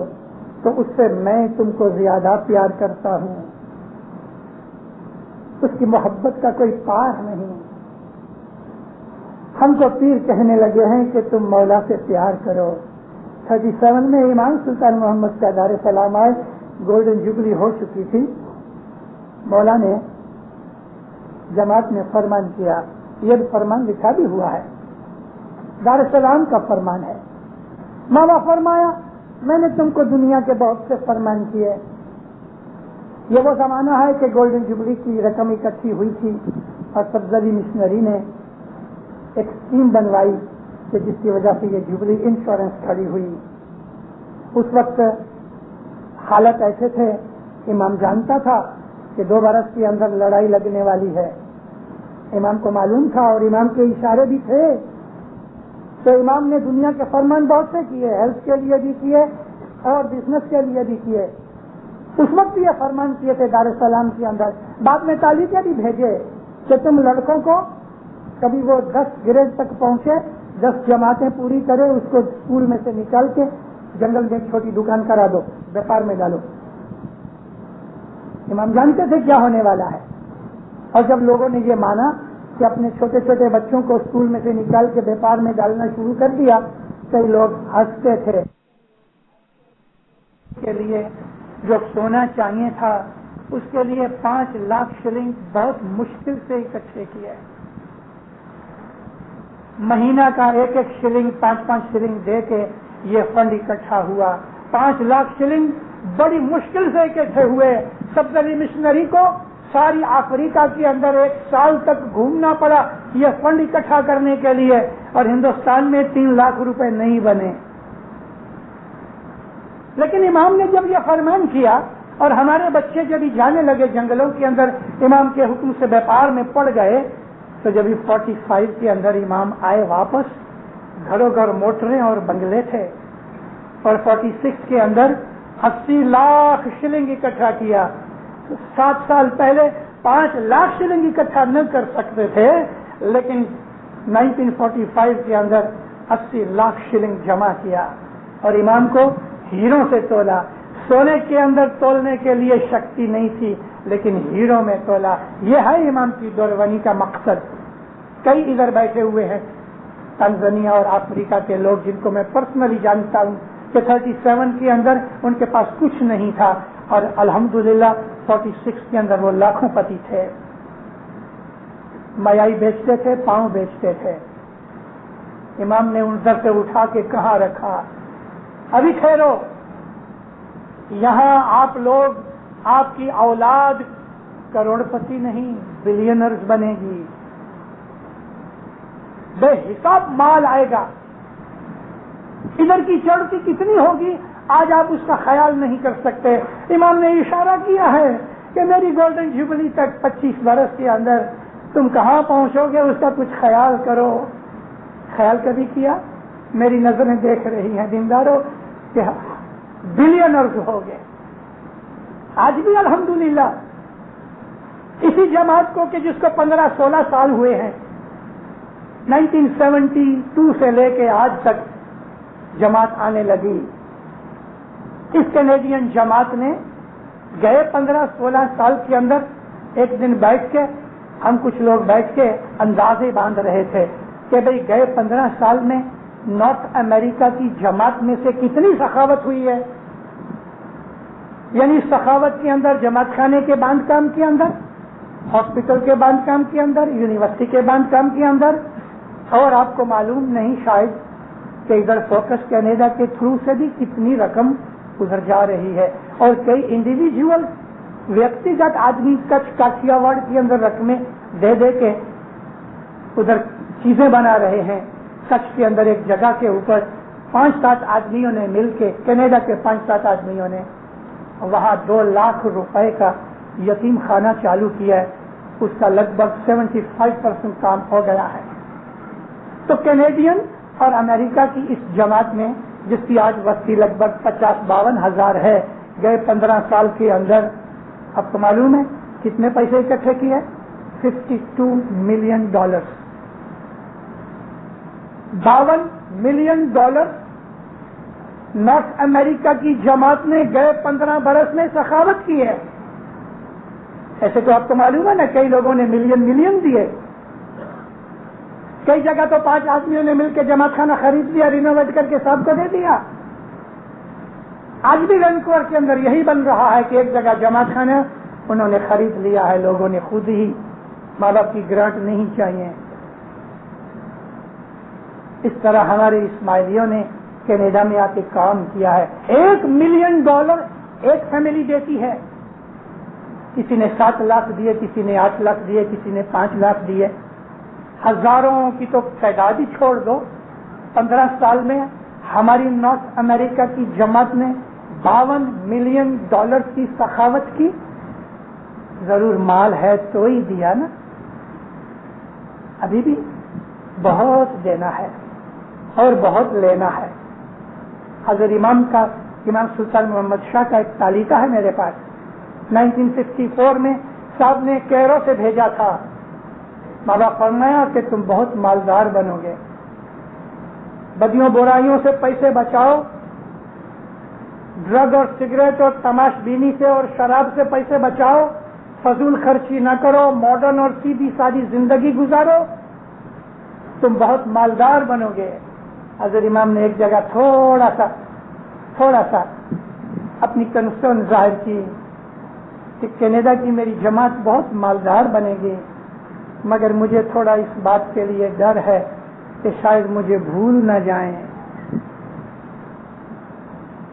[SPEAKER 2] تو اس سے میں تم کو زیادہ پیار کرتا ہوں. اس کی محبت کا کوئی پار نہیں. ہم کو پیر کہنے لگے ہیں کہ تم مولا سے پیار کرو. 37 میں امام سلطان محمد کا دار سلام آئے, گولڈن جوبلی ہو چکی تھی. مولا نے جماعت میں فرمان کیا, یہ فرمان لکھا بھی ہوا ہے, دار السلام کا فرمان ہے. مولا فرمایا میں نے تم کو دنیا کے بہت سے فرمان کیے. یہ وہ زمانہ ہے کہ گولڈن جوبلی کی رقم اکٹھی ہوئی تھی اور سبزلی مشنری نے ایک اسکیم بنوائی کہ جس کی وجہ سے یہ جوبلی انشورنس کھڑی ہوئی. اس وقت حالت ایسے تھے, امام جانتا تھا کہ 2 برس کے اندر لڑائی لگنے والی ہے. امام کو معلوم تھا اور امام کے اشارے بھی تھے. تو امام نے دنیا کے فرمان بہت سے کیے, ہیلتھ کے لیے بھی کیے اور بزنس کے لیے بھی کیے. اس وقت یہ فرمان کیے تھے دار السلام کے اندر. بعد میں تعلیمیں بھی بھیجے کہ تم لڑکوں کو کبھی وہ 10 گریڈ تک پہنچے, 10 جماعتیں پوری کرے, اس کو اسکول میں سے نکال کے جنگل میں ایک چھوٹی دکان کرا دو, ویپار میں ڈالو. امام جانتے تھے کیا ہونے والا ہے. اور جب لوگوں نے یہ مانا کہ اپنے چھوٹے چھوٹے بچوں کو اسکول میں سے نکال کے بیپار میں ڈالنا شروع کر دیا. کئی لوگ ہنستے تھے. کے لیے جو سونا چاہیے تھا اس کے لیے 5 لاکھ شلنگ بہت مشکل سے اکٹھے کیے. مہینہ کا 1 شلنگ 5 شلنگ دے کے یہ فنڈ اکٹھا ہوا. 5 لاکھ شلنگ بڑی مشکل سے اکٹھے ہوئے. سب علی مشنری کو ساری افریقہ کے اندر 1 سال تک گھومنا پڑا یہ فنڈ اکٹھا کرنے کے لیے, اور ہندوستان میں 3 لاکھ روپے نہیں بنے. لیکن امام نے جب یہ فرمان کیا اور ہمارے بچے جب جانے لگے جنگلوں کے اندر, امام کے حکم سے بیپار میں پڑ گئے, تو جب 45 کے اندر امام آئے واپس, گھروں گھر موٹریں اور بنگلے تھے, اور 46 کے اندر 80 لاکھ شلنگ اکٹھا کیا. 7 سال پہلے 5 لاکھ شلنگ اکٹھا نہ کر سکتے تھے, لیکن 1945 کے اندر 80 لاکھ شلنگ جمع کیا اور امام کو ہیروں سے تولا. سونے کے اندر تولنے کے لیے شکتی نہیں تھی, لیکن ہیروں میں تولا. یہ ہے امام کی دورونی کا مقصد. کئی ادھر بیٹھے ہوئے ہیں تنزانیہ اور افریقہ کے لوگ جن کو میں پرسنلی جانتا ہوں کہ 37 کے اندر ان کے پاس کچھ نہیں تھا, اور الحمدللہ 46 کے اندر وہ لاکھوں پتی تھے. میائی بیچتے تھے, پاؤں بیچتے تھے. امام نے ان در سے اٹھا کے کہاں رکھا, ابھی ٹھہرو, یہاں آپ لوگ, آپ کی اولاد کروڑ پتی نہیں بلینرز بنے گی, بے حساب مال آئے گا. ادھر کی چڑھتی کتنی ہوگی آج آپ اس کا خیال نہیں کر سکتے. امام نے اشارہ کیا ہے کہ میری گولڈن جوبلی تک 25 برس کے اندر تم کہاں پہنچو گے اس کا کچھ خیال کرو. خیال کبھی کیا؟ میری نظریں دیکھ رہی ہیں دینداروں کہ بلینرز ہو گئے. آج بھی الحمدللہ اسی جماعت کو کہ جس کو 15-16 سال ہوئے ہیں, 1972 سے لے کے آج تک جماعت آنے لگی. اس کینیڈین جماعت نے گئے 15-16 سال کے اندر ایک دن بیٹھ کے, ہم کچھ لوگ بیٹھ کے اندازے باندھ رہے تھے کہ بھئی گئے 15 سال میں نارتھ امریکہ کی جماعت میں سے کتنی سخاوت ہوئی ہے. یعنی سخاوت کے اندر جماعت خانے کے باندھ کام کے اندر, ہاسپٹل کے باندھ کام کے اندر, یونیورسٹی کے باندھ کام کے اندر. اور آپ کو معلوم نہیں شاید کہ ادھر فوکس کینیڈا کے تھرو سے بھی کتنی رقم ادھر جا رہی ہے, اور کئی انڈیویجول ویکتیگت آدمی کچھ کاٹیا وارڈ کے اندر رقمیں دے دے کے ادھر چیزیں بنا رہے ہیں. کچھ کے اندر ایک جگہ کے اوپر 5-7 آدمیوں نے مل کے, کینیڈا کے 5-7 آدمیوں نے وہاں 2 لاکھ روپے کا یتیم خانہ چالو کیا ہے. اس کا لگ بھگ 75% کام ہو گیا ہے. تو کینیڈین اور امریکہ کی اس جماعت میں, جس کی آج وسطی لگ بھگ 50-52 ہزار ہے, گئے 15 سال کے اندر آپ کو معلوم ہے کتنے پیسے اکٹھے کیے؟ $52 ملین. $52 ملین نارتھ امریکہ کی جماعت نے گئے 15 برس میں سخاوت کی ہے. ایسے تو آپ کو معلوم ہے نا, کئی لوگوں نے ملین دیے, کئی جگہ تو 5 آدمیوں نے مل کے جماعت خانہ خرید لیا, رینوویٹ کر کے سب کو دے دیا. آج بھی وینکوور کے اندر یہی بن رہا ہے کہ ایک جگہ جماعت خانہ انہوں نے خرید لیا ہے لوگوں نے خود ہی, ماں باپ کی گرانٹ نہیں چاہیے. اس طرح ہمارے اسماعیلیوں نے کینیڈا میں آ کے کام کیا ہے. $1 ملین ایک فیملی دیتی ہے. کسی نے 7 لاکھ دیے, کسی نے 8 لاکھ دیے, کسی نے 5 لاکھ دیے. ہزاروں کی تو تعداد ہی چھوڑ دو. 15 سال میں ہماری نارتھ امریکہ کی جماعت نے $52 ملین کی سخاوت کی. ضرور مال ہے تو ہی دیا نا, ابھی بھی بہت دینا ہے اور بہت لینا ہے. حضرت امام سلطان محمد شاہ کا ایک تعلیقہ ہے میرے پاس. 1954 میں صاحب نے کیرو سے بھیجا تھا. ماں باپ فرمایا کہ تم بہت مالدار بنو گے, بدیوں برائیوں سے پیسے بچاؤ, ڈرگ اور سگریٹ اور تماش بینی سے اور شراب سے پیسے بچاؤ, فضول خرچی نہ کرو، ماڈرن اور سیدھی سادی زندگی گزارو، تم بہت مالدار بنو گے۔ حضرت امام نے ایک جگہ تھوڑا سا اپنی کنسرن ظاہر کی کہ کینیڈا کی میری جماعت بہت مالدار بنے گی، مگر مجھے تھوڑا اس بات کے لیے ڈر ہے کہ شاید مجھے بھول نہ جائیں۔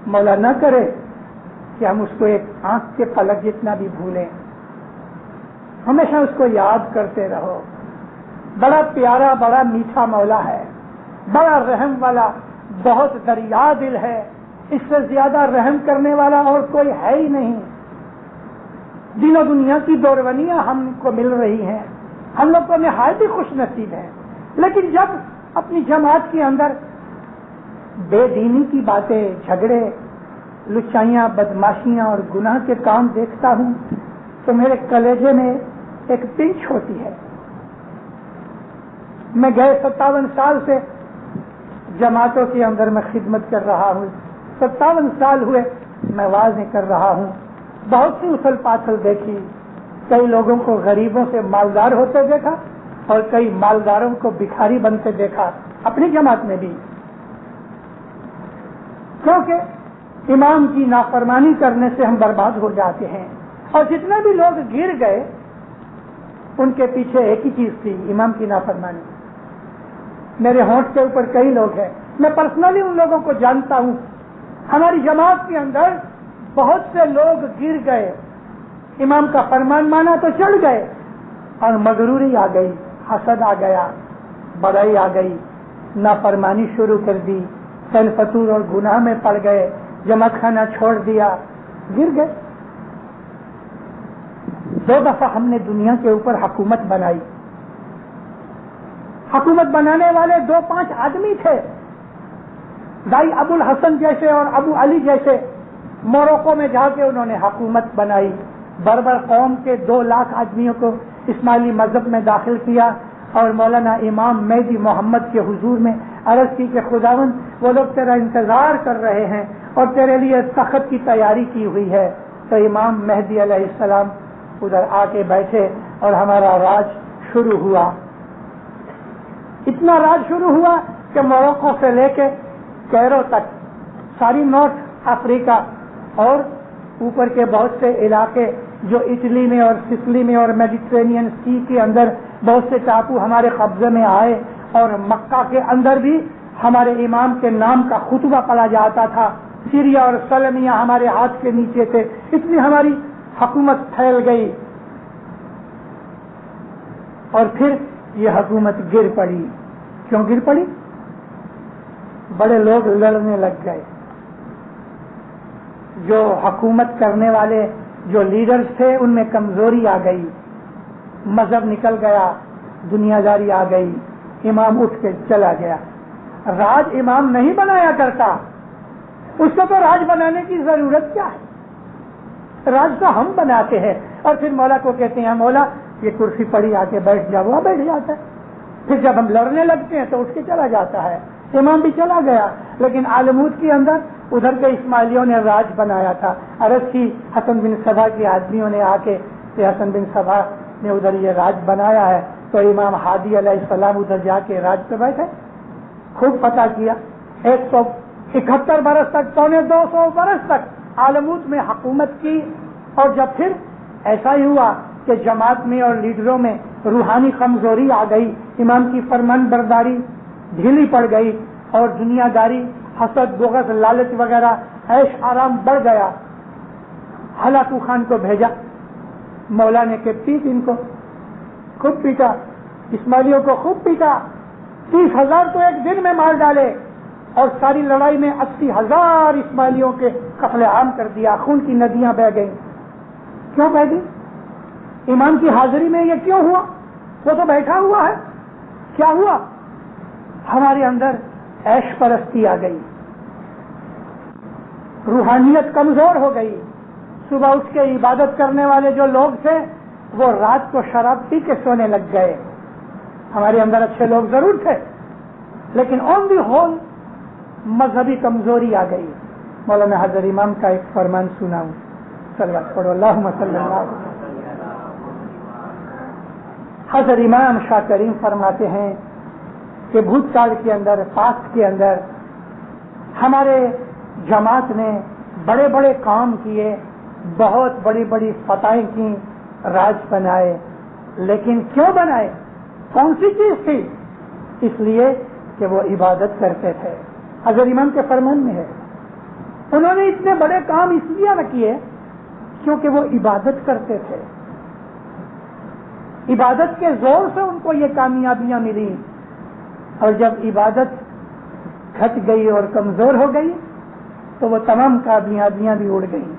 [SPEAKER 2] مولا نہ کرے کہ ہم اس کو ایک آنکھ کے پلک جتنا بھی بھولیں، ہمیشہ اس کو یاد کرتے رہو۔ بڑا پیارا، بڑا میٹھا مولا ہے، بڑا رحم والا، بہت دریا دل ہے، اس سے زیادہ رحم کرنے والا اور کوئی ہے ہی نہیں۔ دین و دنیا کی دورونیاں ہم کو مل رہی ہیں، ہم لوگ کو نہایت ہی خوش نصیب ہیں، لیکن جب اپنی جماعت کے اندر بے دینی کی باتیں، جھگڑے، لچائیاں، بدماشیاں اور گناہ کے کام دیکھتا ہوں تو میرے کلیجے میں ایک پنچ ہوتی ہے۔ میں گئے 57 سال سے جماعتوں کے اندر میں خدمت کر رہا ہوں، 57 سال ہوئے میں واعظیں کر رہا ہوں، بہت سی اتھل پاتھل دیکھی، کئی لوگوں کو غریبوں سے مالدار ہوتے دیکھا اور کئی مالداروں کو بھکاری بنتے دیکھا، اپنی جماعت میں بھی، کیونکہ امام کی نافرمانی کرنے سے ہم برباد ہو جاتے ہیں۔ اور جتنے بھی لوگ گر گئے ان کے پیچھے ایک ہی چیز تھی، امام کی نافرمانی۔ میرے ہونٹ کے اوپر کئی لوگ ہیں، میں پرسنلی ان لوگوں کو جانتا ہوں۔ ہماری جماعت کے اندر بہت سے لوگ گر گئے، امام کا فرمان مانا تو چڑھ گئے اور مغروری آ گئی، حسد آ گیا، بڑائی آ گئی، نافرمانی شروع کر دی، فعل فتور اور گناہ میں پڑ گئے، جماعت خانہ چھوڑ دیا، گر گئے۔ 2 دفعہ ہم نے دنیا کے اوپر حکومت بنائی۔ حکومت بنانے والے 2-5 آدمی تھے، دائی ابو الحسن جیسے اور ابو علی جیسے، موروکو میں جا کے انہوں نے حکومت بنائی، بربر قوم کے 2 لاکھ آدمیوں کو اسماعیلی مذہب میں داخل کیا اور مولانا امام مہدی محمد کے حضور میں عرض کی کہ خداوند وہ لوگ تیرا انتظار کر رہے ہیں اور تیرے لیے سخت کی تیاری کی ہوئی ہے۔ تو امام مہدی علیہ السلام ادھر آ کے بیٹھے اور ہمارا راج شروع ہوا۔ اتنا راج شروع ہوا کہ موروکو سے لے کے کیرو تک، ساری نارتھ افریقہ اور اوپر کے بہت سے علاقے جو اٹلی میں اور سسلی میں اور میڈیٹرینین سی کے اندر بہت سے ٹاپو ہمارے قبضے میں آئے، اور مکہ کے اندر بھی ہمارے امام کے نام کا خطبہ پڑھا جاتا تھا، سیریا اور سلمیہ ہمارے ہاتھ کے نیچے تھے، اتنی ہماری حکومت پھیل گئی۔ اور پھر یہ حکومت گر پڑی۔ کیوں گر پڑی؟ بڑے لوگ لڑنے لگ گئے، جو حکومت کرنے والے جو لیڈرز تھے ان میں کمزوری آ گئی، مذہب نکل گیا، دنیا داری آ گئی، امام اٹھ کے چلا گیا۔ راج امام نہیں بنایا کرتا، اس کو تو راج بنانے کی ضرورت کیا ہے؟ راج تو ہم بناتے ہیں، اور پھر مولا کو کہتے ہیں مولا یہ کرسی پڑی آ کے بیٹھ جا، وہ بیٹھ جاتا ہے، پھر جب ہم لڑنے لگتے ہیں تو اٹھ کے چلا جاتا ہے۔ امام بھی چلا گیا، لیکن عالمود کے اندر ادھر کے اسماعیلیوں نے راج بنایا تھا۔ عرض کی حسن بن صبا کے آدمیوں نے آ کے کہ حسن بن صبا نے ادھر یہ راج بنایا ہے، تو امام ہادی علیہ السلام ادھر جا کے راج پہ بیٹھے، خوب پتہ کیا، 171 برس تک، 250 برس تک عالمود میں حکومت کی۔ اور جب پھر ایسا ہی ہوا کہ جماعت میں اور لیڈروں میں روحانی کمزوری آ گئی، امام کی فرمان برداری ڈھیلی پڑ گئی، اور دنیا داری، حسد، بغض، لالچ وغیرہ، عیش آرام بڑھ گیا۔ ہلاکو خان کو بھیجا مولا نے کہ پیٹ ان کو، خوب پیٹا، اسماعیلیوں کو خوب پیٹا، 30,000 تو ایک دن میں مار ڈالے، اور ساری لڑائی میں 80,000 اسماعیلیوں کے قتل عام کر دیا، خون کی ندیاں بہہ گئیں۔ کیوں بہہ گئی؟ امام کی حاضری میں یہ کیوں ہوا؟ وہ تو بیٹھا ہوا ہے۔ کیا ہوا؟ ہمارے اندر عیش پرستی آ گئی، روحانیت کمزور ہو گئی۔ صبح اٹھ کے عبادت کرنے والے جو لوگ تھے وہ رات کو شراب پی کے سونے لگ گئے۔ ہمارے اندر اچھے لوگ ضرور تھے، لیکن آن دی ہول مذہبی کمزوری آ گئی۔ مولانا حضرت امام کا ایک فرمان سناؤں، صلوات پڑھو، اللہم صلی اللہ علیہ وسلم۔ حضرت امام شاہ کریم فرماتے ہیں کہ بھوت کال کے اندر، پاسٹ کے اندر ہمارے جماعت نے بڑے بڑے کام کیے، بہت بڑی بڑی فتحیں کی، راج بنائے، لیکن کیوں بنائے؟ کون سی چیز تھی؟ اس لیے کہ وہ عبادت کرتے تھے۔ حضرت امام کے فرمان میں ہے انہوں نے اتنے بڑے کام اس لیے نہ کیے کیونکہ وہ عبادت کرتے تھے، عبادت کے زور سے ان کو یہ کامیابیاں ملی، اور جب عبادت گھٹ گئی اور کمزور ہو گئی تو وہ تمام کامیابیاں بھی اڑ گئی۔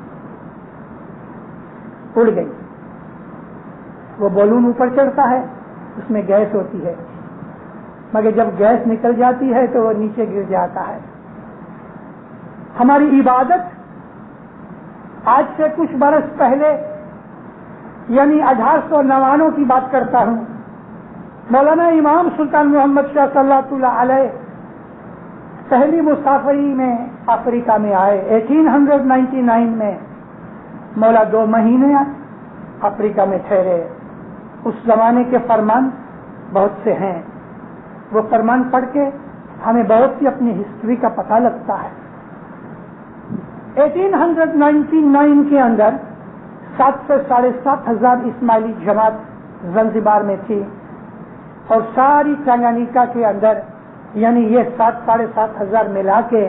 [SPEAKER 2] وہ بالون اوپر چڑھتا ہے، اس میں گیس ہوتی ہے، مگر جب گیس نکل جاتی ہے تو وہ نیچے گر جاتا ہے۔ ہماری عبادت آج سے کچھ برس پہلے، یعنی 1899 کی بات کرتا ہوں، مولانا امام سلطان محمد شاہ صلی اللہ علیہ پہلی مسافری میں افریقہ میں آئے۔ 1899 میں مولا 2 مہینے افریقہ میں ٹھہرے۔ اس زمانے کے فرمان بہت سے ہیں، وہ فرمان پڑھ کے ہمیں بہت سی اپنی ہسٹری کا پتہ لگتا ہے۔ 1899 کے اندر 7 سے 7,500 اسماعیلی جماعت زنزبار میں تھی، اور ساری تنگانیکا کے اندر، یعنی یہ 7,500 ملا کے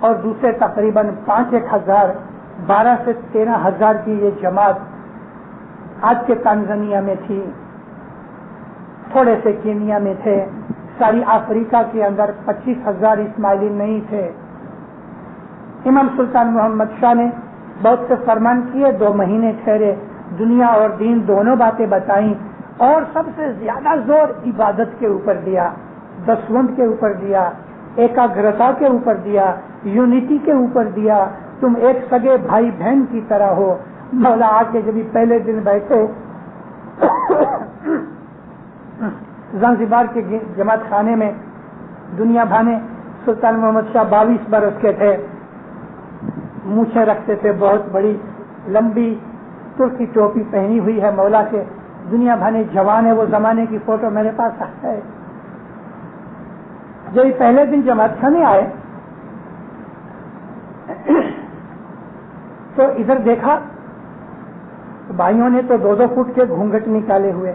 [SPEAKER 2] اور دوسرے تقریباً 5,000 12 سے 13,000 کی یہ جماعت آج کے تنزانیہ میں تھی، تھوڑے سے کینیا میں تھے، ساری افریقہ کے اندر 25,000 اسماعیلی نہیں تھے۔ امام سلطان محمد شاہ نے بہت سے فرمان کیے، 2 مہینے ٹھہرے، دنیا اور دین دونوں باتیں بتائیں، اور سب سے زیادہ زور عبادت کے اوپر دیا، دسوند کے اوپر دیا، ایکاگرتا کے اوپر دیا، یونٹی کے اوپر دیا، تم ایک سگے بھائی بہن کی طرح ہو۔ مولا آ کے جب پہلے دن بیٹھے زنزبار کے جماعت خانے میں، دنیا بھانے، سلطان محمد شاہ 22 برس کے تھے، مونچھیں رکھتے تھے، بہت بڑی لمبی ترکی ٹوپی پہنی ہوئی ہے مولا کے، دنیا بھانے جوان ہے، وہ زمانے کی فوٹو میرے پاس ہے۔ جب پہلے دن جماعت خانے آئے تو ادھر دیکھا، بھائیوں نے تو 2-2 فٹ کے گھونگھٹ نکالے ہوئے،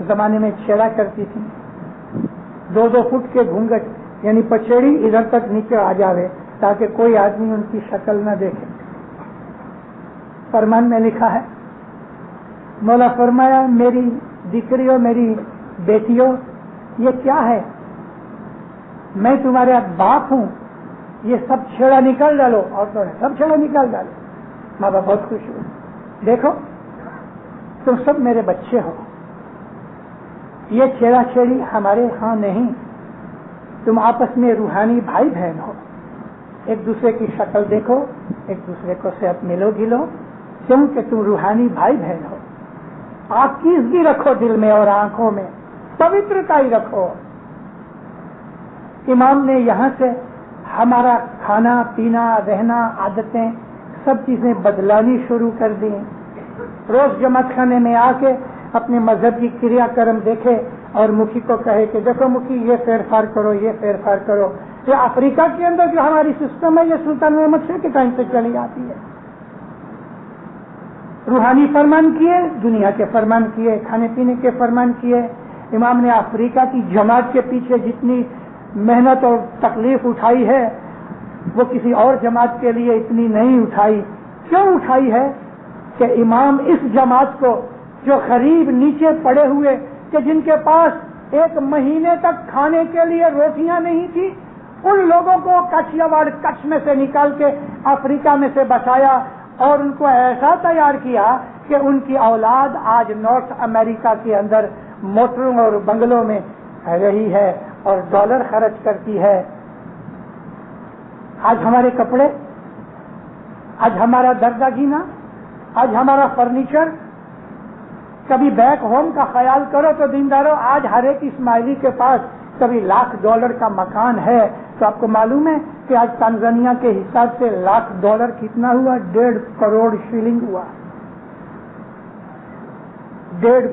[SPEAKER 2] زمانے میں چھیڑا کرتی تھی، 2-2 فٹ کے گھونگھٹ، یعنی پچھیڑی ادھر تک نیچے آ جاوے تاکہ کوئی آدمی ان کی شکل نہ دیکھے۔ فرمان میں لکھا ہے، مولا فرمایا میری دیکریوں، میری بیٹیوں، یہ کیا ہے؟ میں تمہارے باپ ہوں، یہ سب چھیڑا نکال ڈالو، اور تو سب چھیڑا نکال ڈالو۔ ماں باپ بہت خوش ہوئے، دیکھو تم سب میرے بچے ہو، یہ چھیڑا چھیڑی ہمارے ہاں نہیں، تم آپس میں روحانی بھائی بہن ہو، ایک دوسرے کی شکل دیکھو، ایک دوسرے کو سے ملو گلو، کیونکہ تم روحانی بھائی بہن ہو۔ پاکیزگی رکھو دل میں اور آنکھوں میں، پوترتا ہی رکھو۔ امام نے یہاں سے ہمارا کھانا پینا، رہنا، عادتیں، سب چیزیں بدلانی شروع کر دی۔ روز جماعت خانے میں آ کے اپنے مذہب کی کریا کرم دیکھے اور مکھی کو کہے کہ دیکھو مکھی، یہ پھیر پھار کرو، یہ پھیر پھار کرو۔ یہ افریقہ کے اندر جو ہماری سسٹم ہے، یہ سلطان محمد شاہ کے ٹائم سے چلی آتی ہے۔ روحانی فرمان کیے، دنیا کے فرمان کیے، کھانے پینے کے فرمان کیے۔ امام نے افریقہ کی جماعت کے پیچھے جتنی محنت اور تکلیف اٹھائی ہے، وہ کسی اور جماعت کے لیے اتنی نہیں اٹھائی۔ کیوں اٹھائی ہے؟ کہ امام اس جماعت کو، جو غریب نیچے پڑے ہوئے، کہ جن کے پاس 1 مہینے تک کھانے کے لیے روٹیاں نہیں تھی، ان لوگوں کو کچھیاواڑ کچھ میں سے نکال کے افریقہ میں سے بچایا، اور ان کو ایسا تیار کیا کہ ان کی اولاد آج نارتھ امریکہ کے اندر موٹروں اور بنگلوں میں رہی ہے اور ڈالر خرچ کرتی ہے۔ آج ہمارے کپڑے، آج ہمارا دردہ گینا، آج ہمارا فرنیچر، کبھی بیک ہوم کا خیال کرو تو دینداروں، آج ہر ایک اسماعیلی کے پاس کبھی $1,00,000 کا مکان ہے۔ تو آپ کو معلوم ہے کہ آج تنزانیہ کے حساب سے $1,00,000 کتنا ہوا؟ 1.5 کروڑ شلنگ ہوا۔ 1.5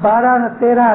[SPEAKER 2] 12-13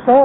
[SPEAKER 2] 100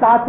[SPEAKER 2] 7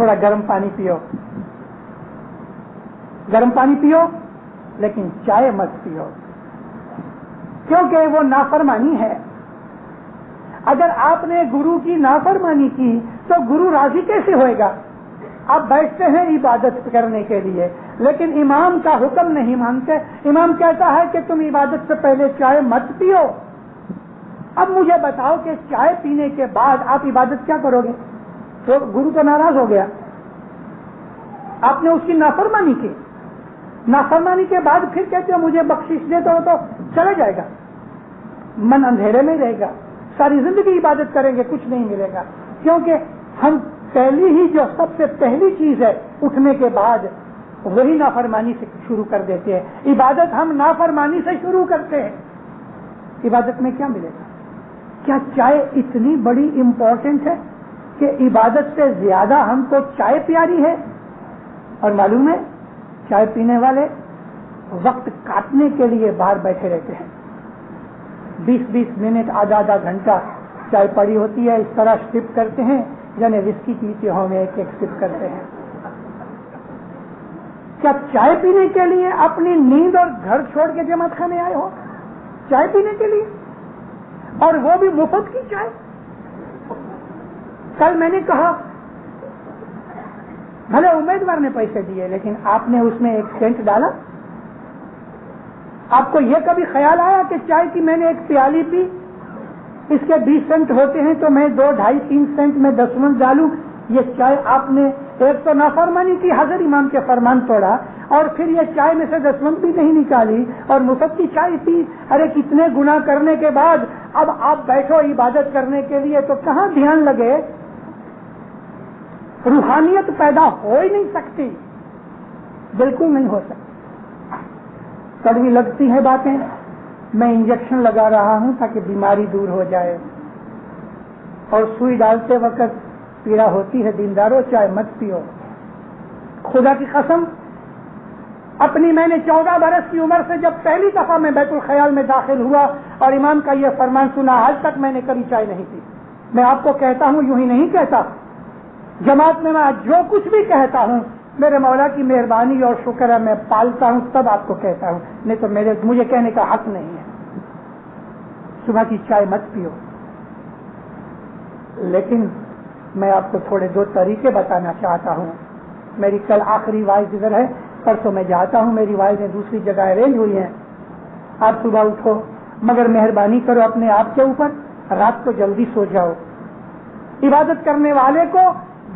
[SPEAKER 2] تھوڑا گرم پانی پیو، گرم پانی پیو لیکن چائے مت پیو، کیونکہ وہ نافرمانی ہے۔ اگر آپ نے گرو کی نافرمانی کی تو گرو راضی کیسے ہوئے گا؟ آپ بیٹھتے ہیں عبادت کرنے کے لیے لیکن امام کا حکم نہیں مانتے۔ امام کہتا ہے کہ تم عبادت سے پہلے چائے مت پیو۔ اب مجھے بتاؤ کہ چائے پینے کے بعد آپ عبادت کیا کرو گے؟ تو گرو تو ناراض ہو گیا، آپ نے اس کی نافرمانی کی، نافرمانی کے بعد پھر کہتے ہو مجھے بخشش دے تو چلا جائے گا، من اندھیرے میں رہے گا، ساری زندگی عبادت کریں گے کچھ نہیں ملے گا، کیونکہ ہم پہلی ہی جو سب سے پہلی چیز ہے اٹھنے کے بعد وہی نافرمانی سے شروع کر دیتے ہیں۔ عبادت ہم نافرمانی سے شروع کرتے ہیں، عبادت میں کیا ملے گا؟ کیا چائے اتنی بڑی امپورٹنٹ ہے کہ عبادت سے زیادہ ہم کو چائے پیاری ہے؟ اور معلوم ہے چائے پینے والے وقت کاٹنے کے لیے باہر بیٹھے رہتے ہیں، 20-20 منٹ، آدھا گھنٹہ چائے پڑی ہوتی ہے، اس طرح سپ کرتے ہیں یعنی وسکی پیتے ہوں گے، ایک سپ کرتے ہیں۔ کیا چائے پینے کے لیے اپنی نیند اور گھر چھوڑ کے جماعت خانے آئے ہو؟ چائے پینے کے لیے، اور وہ بھی مفت کی چائے۔ کل میں نے کہا بھلے امیدوار نے پیسے دیے لیکن آپ نے اس میں 1 سینٹ ڈالا؟ آپ کو یہ کبھی خیال آیا کہ چائے کی میں نے 1 پیالی پی، اس کے 20 سینٹ ہوتے ہیں تو میں 2, 2.5, 3 سینٹ میں 10 ڈالوں؟ یہ چائے آپ نے ایک تو نافرمانی کی، حضرت امام کے فرمان توڑا، اور پھر یہ چائے میں سے 10 بھی نہیں نکالی اور مفت کی چائے پی۔ ارے کتنے گناہ کرنے کے بعد اب آپ بیٹھو عبادت کرنے کے لیے تو کہاں دھیان لگے؟ روحانیت پیدا ہو ہی نہیں سکتی، بالکل نہیں ہو سکتی۔ کڑوی لگتی ہیں باتیں، میں انجیکشن لگا رہا ہوں تاکہ بیماری دور ہو جائے، اور سوئی ڈالتے وقت پیڑا ہوتی ہے، دینداروں چائے مت پیو۔ خدا کی قسم، اپنی میں نے 14 برس کی عمر سے جب پہلی دفعہ میں بیت الخیال میں داخل ہوا اور امام کا یہ فرمان سنا، آج تک میں نے کبھی چائے نہیں پی۔ میں آپ کو کہتا ہوں، یوں ہی نہیں کہتا، جماعت میں جو کچھ بھی کہتا ہوں میرے مولا کی مہربانی اور شکر ہے میں پالتا ہوں، تب آپ کو کہتا ہوں، نہیں تو مجھے کہنے کا حق نہیں ہے۔ صبح کی چائے مت پیو، لیکن میں آپ کو تھوڑے 2 طریقے بتانا چاہتا ہوں۔ میری کل آخری وائز ادھر ہے، پرسوں میں جاتا ہوں، میری وائزیں دوسری جگہ ارینج ہوئی ہیں۔ آپ صبح اٹھو، مگر مہربانی کرو اپنے آپ کے اوپر، رات کو جلدی سو جاؤ۔ عبادت کرنے والے کو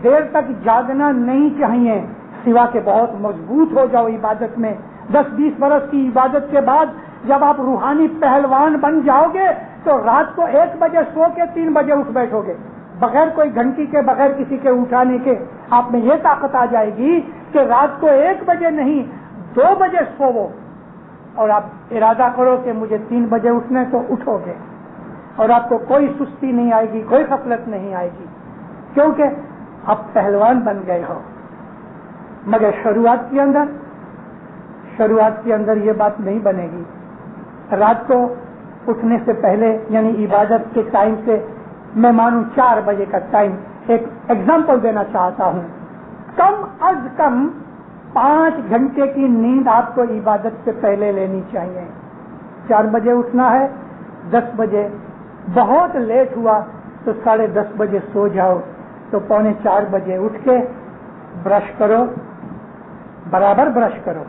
[SPEAKER 2] دیر تک جاگنا نہیں چاہیے، سوا کہ بہت مضبوط ہو جاؤ عبادت میں۔ 10-20 برس کی عبادت کے بعد جب آپ روحانی پہلوان بن جاؤ گے تو رات کو 1 بجے سو کے 3 بجے اٹھ بیٹھو گے، بغیر کوئی گھنٹی کے، بغیر کسی کے اٹھانے کے۔ آپ میں یہ طاقت آ جائے گی کہ رات کو 1 بجے نہیں 2 بجے سوو، اور آپ ارادہ کرو کہ مجھے 3 بجے اٹھنا ہے تو اٹھو گے، اور آپ کو کوئی سستی نہیں آئے گی، کوئی غفلت نہیں آئے گی، کیونکہ آپ پہلوان بن گئے ہو۔ مگر شروعات کے اندر یہ بات نہیں بنے گی۔ رات کو اٹھنے سے پہلے یعنی عبادت کے ٹائم سے میں مانوں 4 بجے کا ٹائم، ایک ایگزامپل دینا چاہتا ہوں، کم از کم 5 گھنٹے کی نیند آپ کو عبادت سے پہلے لینی چاہیے۔ 4 بجے اٹھنا ہے، 10 بجے بہت لیٹ ہوا تو 10:30 بجے سو جاؤ، تو 3:45 بجے اٹھ کے برش کرو، برابر برش کرو،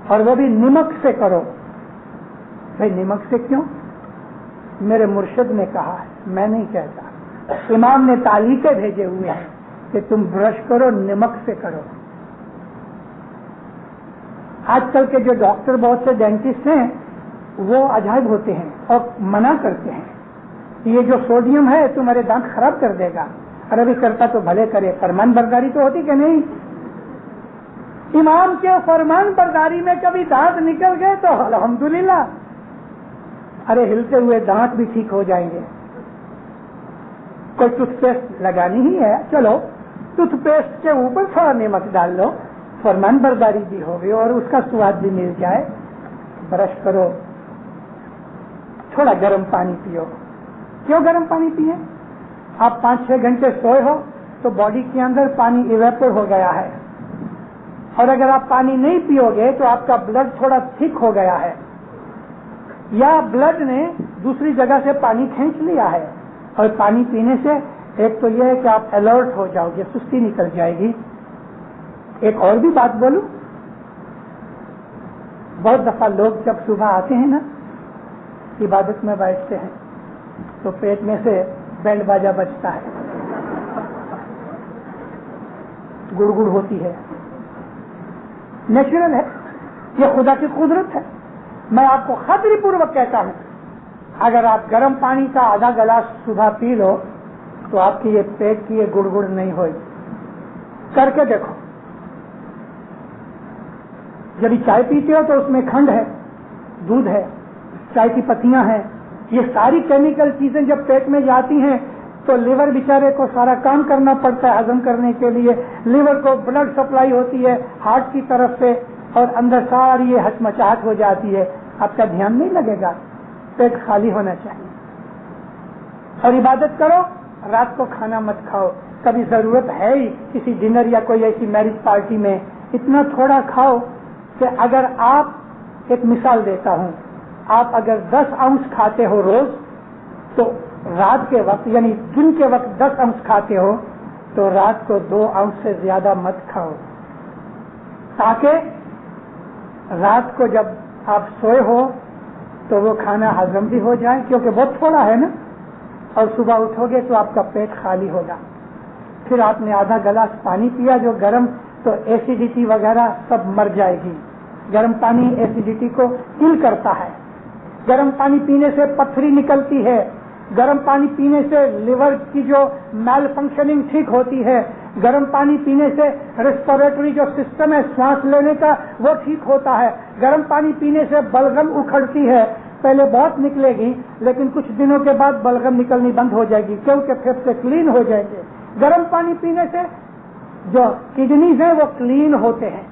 [SPEAKER 2] اور وہ بھی نمک سے کرو۔ بھائی نمک سے کیوں؟ میرے مرشد نے کہا ہے، میں نہیں کہتا، امام نے تعلیقیں بھیجے ہوئے ہیں کہ تم برش کرو نمک سے کرو۔ آج کل کے جو ڈاکٹر بہت سے ڈینٹسٹ ہیں وہ عجائب ہوتے ہیں اور منع کرتے ہیں، یہ جو سوڈیم ہے تمہارے دانت خراب کر دے گا۔ ارے بھی کرتا تو بھلے کرے، فرمان برداری تو ہوتی کہ نہیں؟ امام کے فرمان برداری میں کبھی دانت نکل گئے تو الحمدللہ، ارے ہلتے ہوئے دانت بھی ٹھیک ہو جائیں گے۔ کوئی ٹوتھ پیسٹ لگانی ہی ہے، چلو ٹوتھ پیسٹ کے اوپر تھوڑا نمک ڈال لو، فرمان برداری بھی ہوگی اور اس کا سواد بھی مل جائے۔ برش کرو، تھوڑا گرم پانی پیو۔ کیوں گرم پانی پیے؟ آپ 5-6 گھنٹے سوئے ہو، تو باڈی کے اندر پانی ایویپور ہو گیا ہے، اور اگر آپ پانی نہیں پیو گے تو آپ کا بلڈ تھوڑا تھک ہو گیا ہے، یا بلڈ نے دوسری جگہ سے پانی کھینچ لیا ہے. اور پانی پینے سے ایک تو یہ ہے کہ آپ الرٹ ہو جاؤ گے، سستی نکل جائے گی. ایک اور بھی بات بولوں، بہت دفعہ لوگ جب صبح آتے ہیں نا، عبادت میں بیٹھتے ہیں تو پیٹ میں سے بینڈ باجا بجتا ہے، گڑ گڑ ہوتی ہے. نیچرل ہے، یہ خدا کی قدرت ہے. میں آپ کو خطری پوروک کہتا ہوں، اگر آپ گرم پانی کا آدھا گلاس صبح پی لو تو آپ کی یہ پیٹ کی یہ گڑ گڑ نہیں ہوئی. کر کے دیکھو. جب چائے پیتے ہو تو اس میں کھنڈ ہے، دودھ ہے، چائے کی پتیاں ہیں، یہ ساری کیمیکل چیزیں جب پیٹ میں جاتی ہیں تو لیور بیچارے کو سارا کام کرنا پڑتا ہے ہضم کرنے کے لیے. لیور کو بلڈ سپلائی ہوتی ہے ہارٹ کی طرف سے، اور اندر ساری یہ ہچمچاہٹ ہو جاتی ہے. آپ کا دھیان نہیں لگے گا. پیٹ خالی ہونا چاہیے. اور عبادت کرو، رات کو کھانا مت کھاؤ. کبھی ضرورت ہے ہی کسی ڈنر یا کوئی ایسی میرج پارٹی میں اتنا تھوڑا کھاؤ کہ اگر آپ، ایک مثال دیتا ہوں، آپ اگر 10 اونس کھاتے ہو روز تو رات کے وقت یعنی دن کے وقت 10 اونس کھاتے ہو تو رات کو 2 اونس سے زیادہ مت کھاؤ، تاکہ رات کو جب آپ سوئے ہو تو وہ کھانا ہضم بھی ہو جائے، کیونکہ بہت تھوڑا ہے نا. اور صبح اٹھو گے تو آپ کا پیٹ خالی ہوگا. پھر آپ نے آدھا گلاس پانی پیا جو گرم، تو ایسیڈیٹی وغیرہ سب مر جائے گی. گرم پانی ایسیڈیٹی کو کل کرتا ہے. گرم پانی پینے سے پتھری نکلتی ہے. گرم پانی پینے سے لیور کی جو میل فنکشننگ ٹھیک ہوتی ہے. گرم پانی پینے سے ریسپیریٹری جو سسٹم ہے سانس لینے کا وہ ٹھیک ہوتا ہے. گرم پانی پینے سے بلغم اکھڑتی ہے. پہلے بہت نکلے گی لیکن کچھ دنوں کے بعد بلغم نکلنی بند ہو جائے گی، کیونکہ پھیپھڑے کلین ہو جائیں گے. گرم پانی پینے سے جو کڈنیز ہیں وہ کلین ہوتے ہیں.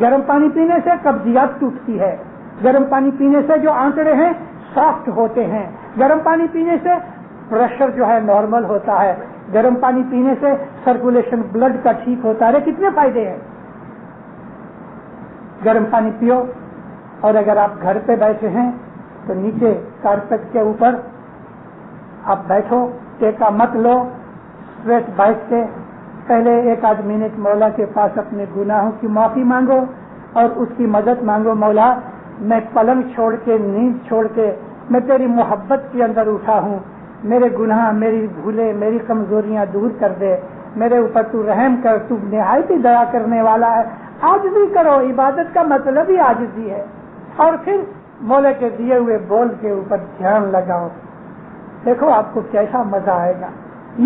[SPEAKER 2] گرم پانی پینے سے قبضیات ٹوٹتی ہے. گرم پانی پینے سے جو آنتڑے ہیں سافٹ ہوتے ہیں. گرم پانی پینے سے پریشر جو ہے نارمل ہوتا ہے. گرم پانی پینے سے سرکولیشن بلڈ کا ٹھیک ہوتا ہے. کتنے فائدے ہیں. گرم پانی پیو. اور اگر آپ گھر پہ بیٹھے ہیں تو نیچے کارپیٹ کے اوپر آپ بیٹھو، ٹیکا مت لو، اسٹریٹ بیٹھ کے پہلے 1 منٹ مولا کے پاس اپنے گناہوں کی معافی مانگو اور اس کی مدد مانگو. مولا، میں پلنگ چھوڑ کے، نیند چھوڑ کے میں تیری محبت کے اندر اٹھا ہوں. میرے گناہ، میری بھولے، میری کمزوریاں دور کر دے. میرے اوپر تو رحم کر. تو نہایت ہی دیا کرنے والا ہے. عاجزی کرو. عبادت کا مطلب ہی عاجزی ہے. اور پھر مولا کے دیے ہوئے بول کے اوپر دھیان لگاؤ. دیکھو آپ کو کیسا مزہ آئے گا.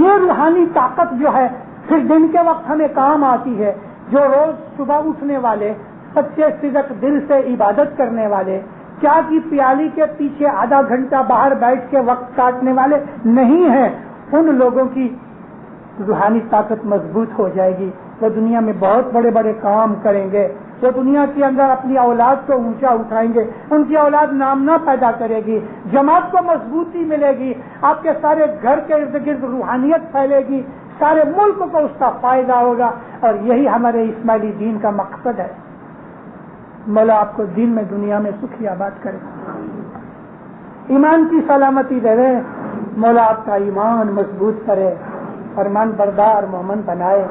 [SPEAKER 2] یہ روحانی طاقت جو ہے پھر دن کے وقت ہمیں کام آتی ہے. جو روز صبح اٹھنے والے، سچے صدق دل سے عبادت کرنے والے، چائے کی پیالی کے پیچھے آدھا گھنٹہ باہر بیٹھ کے وقت کاٹنے والے نہیں ہیں، ان لوگوں کی روحانی طاقت مضبوط ہو جائے گی. وہ دنیا میں بہت بڑے بڑے کام کریں گے. وہ دنیا کے اندر اپنی اولاد کو اونچا اٹھائیں گے. ان کی اولاد نامنا پیدا کرے گی. جماعت کو مضبوطی ملے گی. آپ کے سارے گھر کے ارد گرد روحانیت پھیلے گی. سارے ملک کو اس کا فائدہ ہوگا. اور یہی ہمارے اسماعیلی دین کا مقصد ہے. مولا آپ کو دین میں، دنیا میں سکھی آباد کرے، ایمان کی سلامتی دے دے. مولا آپ کا ایمان مضبوط کرے، فرمان بردار مومن بنائے.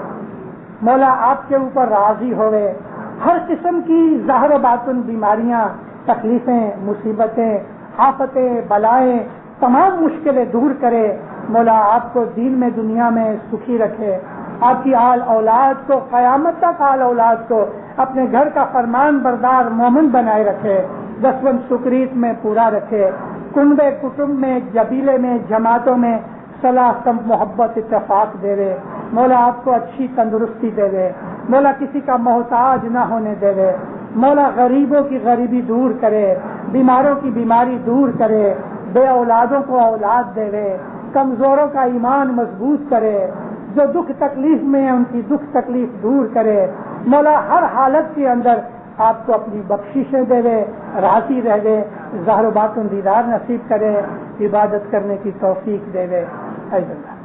[SPEAKER 2] مولا آپ کے اوپر راضی ہوئے. ہر قسم کی ظاہر و باطن بیماریاں، تکلیفیں، مصیبتیں، آفتیں، بلائیں، تمام مشکلیں دور کرے. مولا آپ کو دین میں، دنیا میں سکھی رکھے. آپ کی آل اولاد کو، قیامت تک آل اولاد کو اپنے گھر کا فرمان بردار مومن بنائے رکھے. دسوند سکریت میں پورا رکھے. کنبے کٹمب میں، جبیلے میں، جماعتوں میں صلاح، سب محبت، اتفاق دے دے. مولا آپ کو اچھی تندرستی دے دے. مولا کسی کا محتاج نہ ہونے دے دے. مولا غریبوں کی غریبی دور کرے، بیماروں کی بیماری دور کرے، بے اولادوں کو اولاد دے دے، کمزوروں کا ایمان مضبوط کرے، جو دکھ تکلیف میں ہیں ان کی دکھ تکلیف دور کرے. مولا ہر حالت کے اندر آپ کو اپنی بخششیں دے دے، راضی رہ دے، ظاہر و باطن دیدار نصیب کرے، عبادت کرنے کی توفیق دے دے. اے اللہ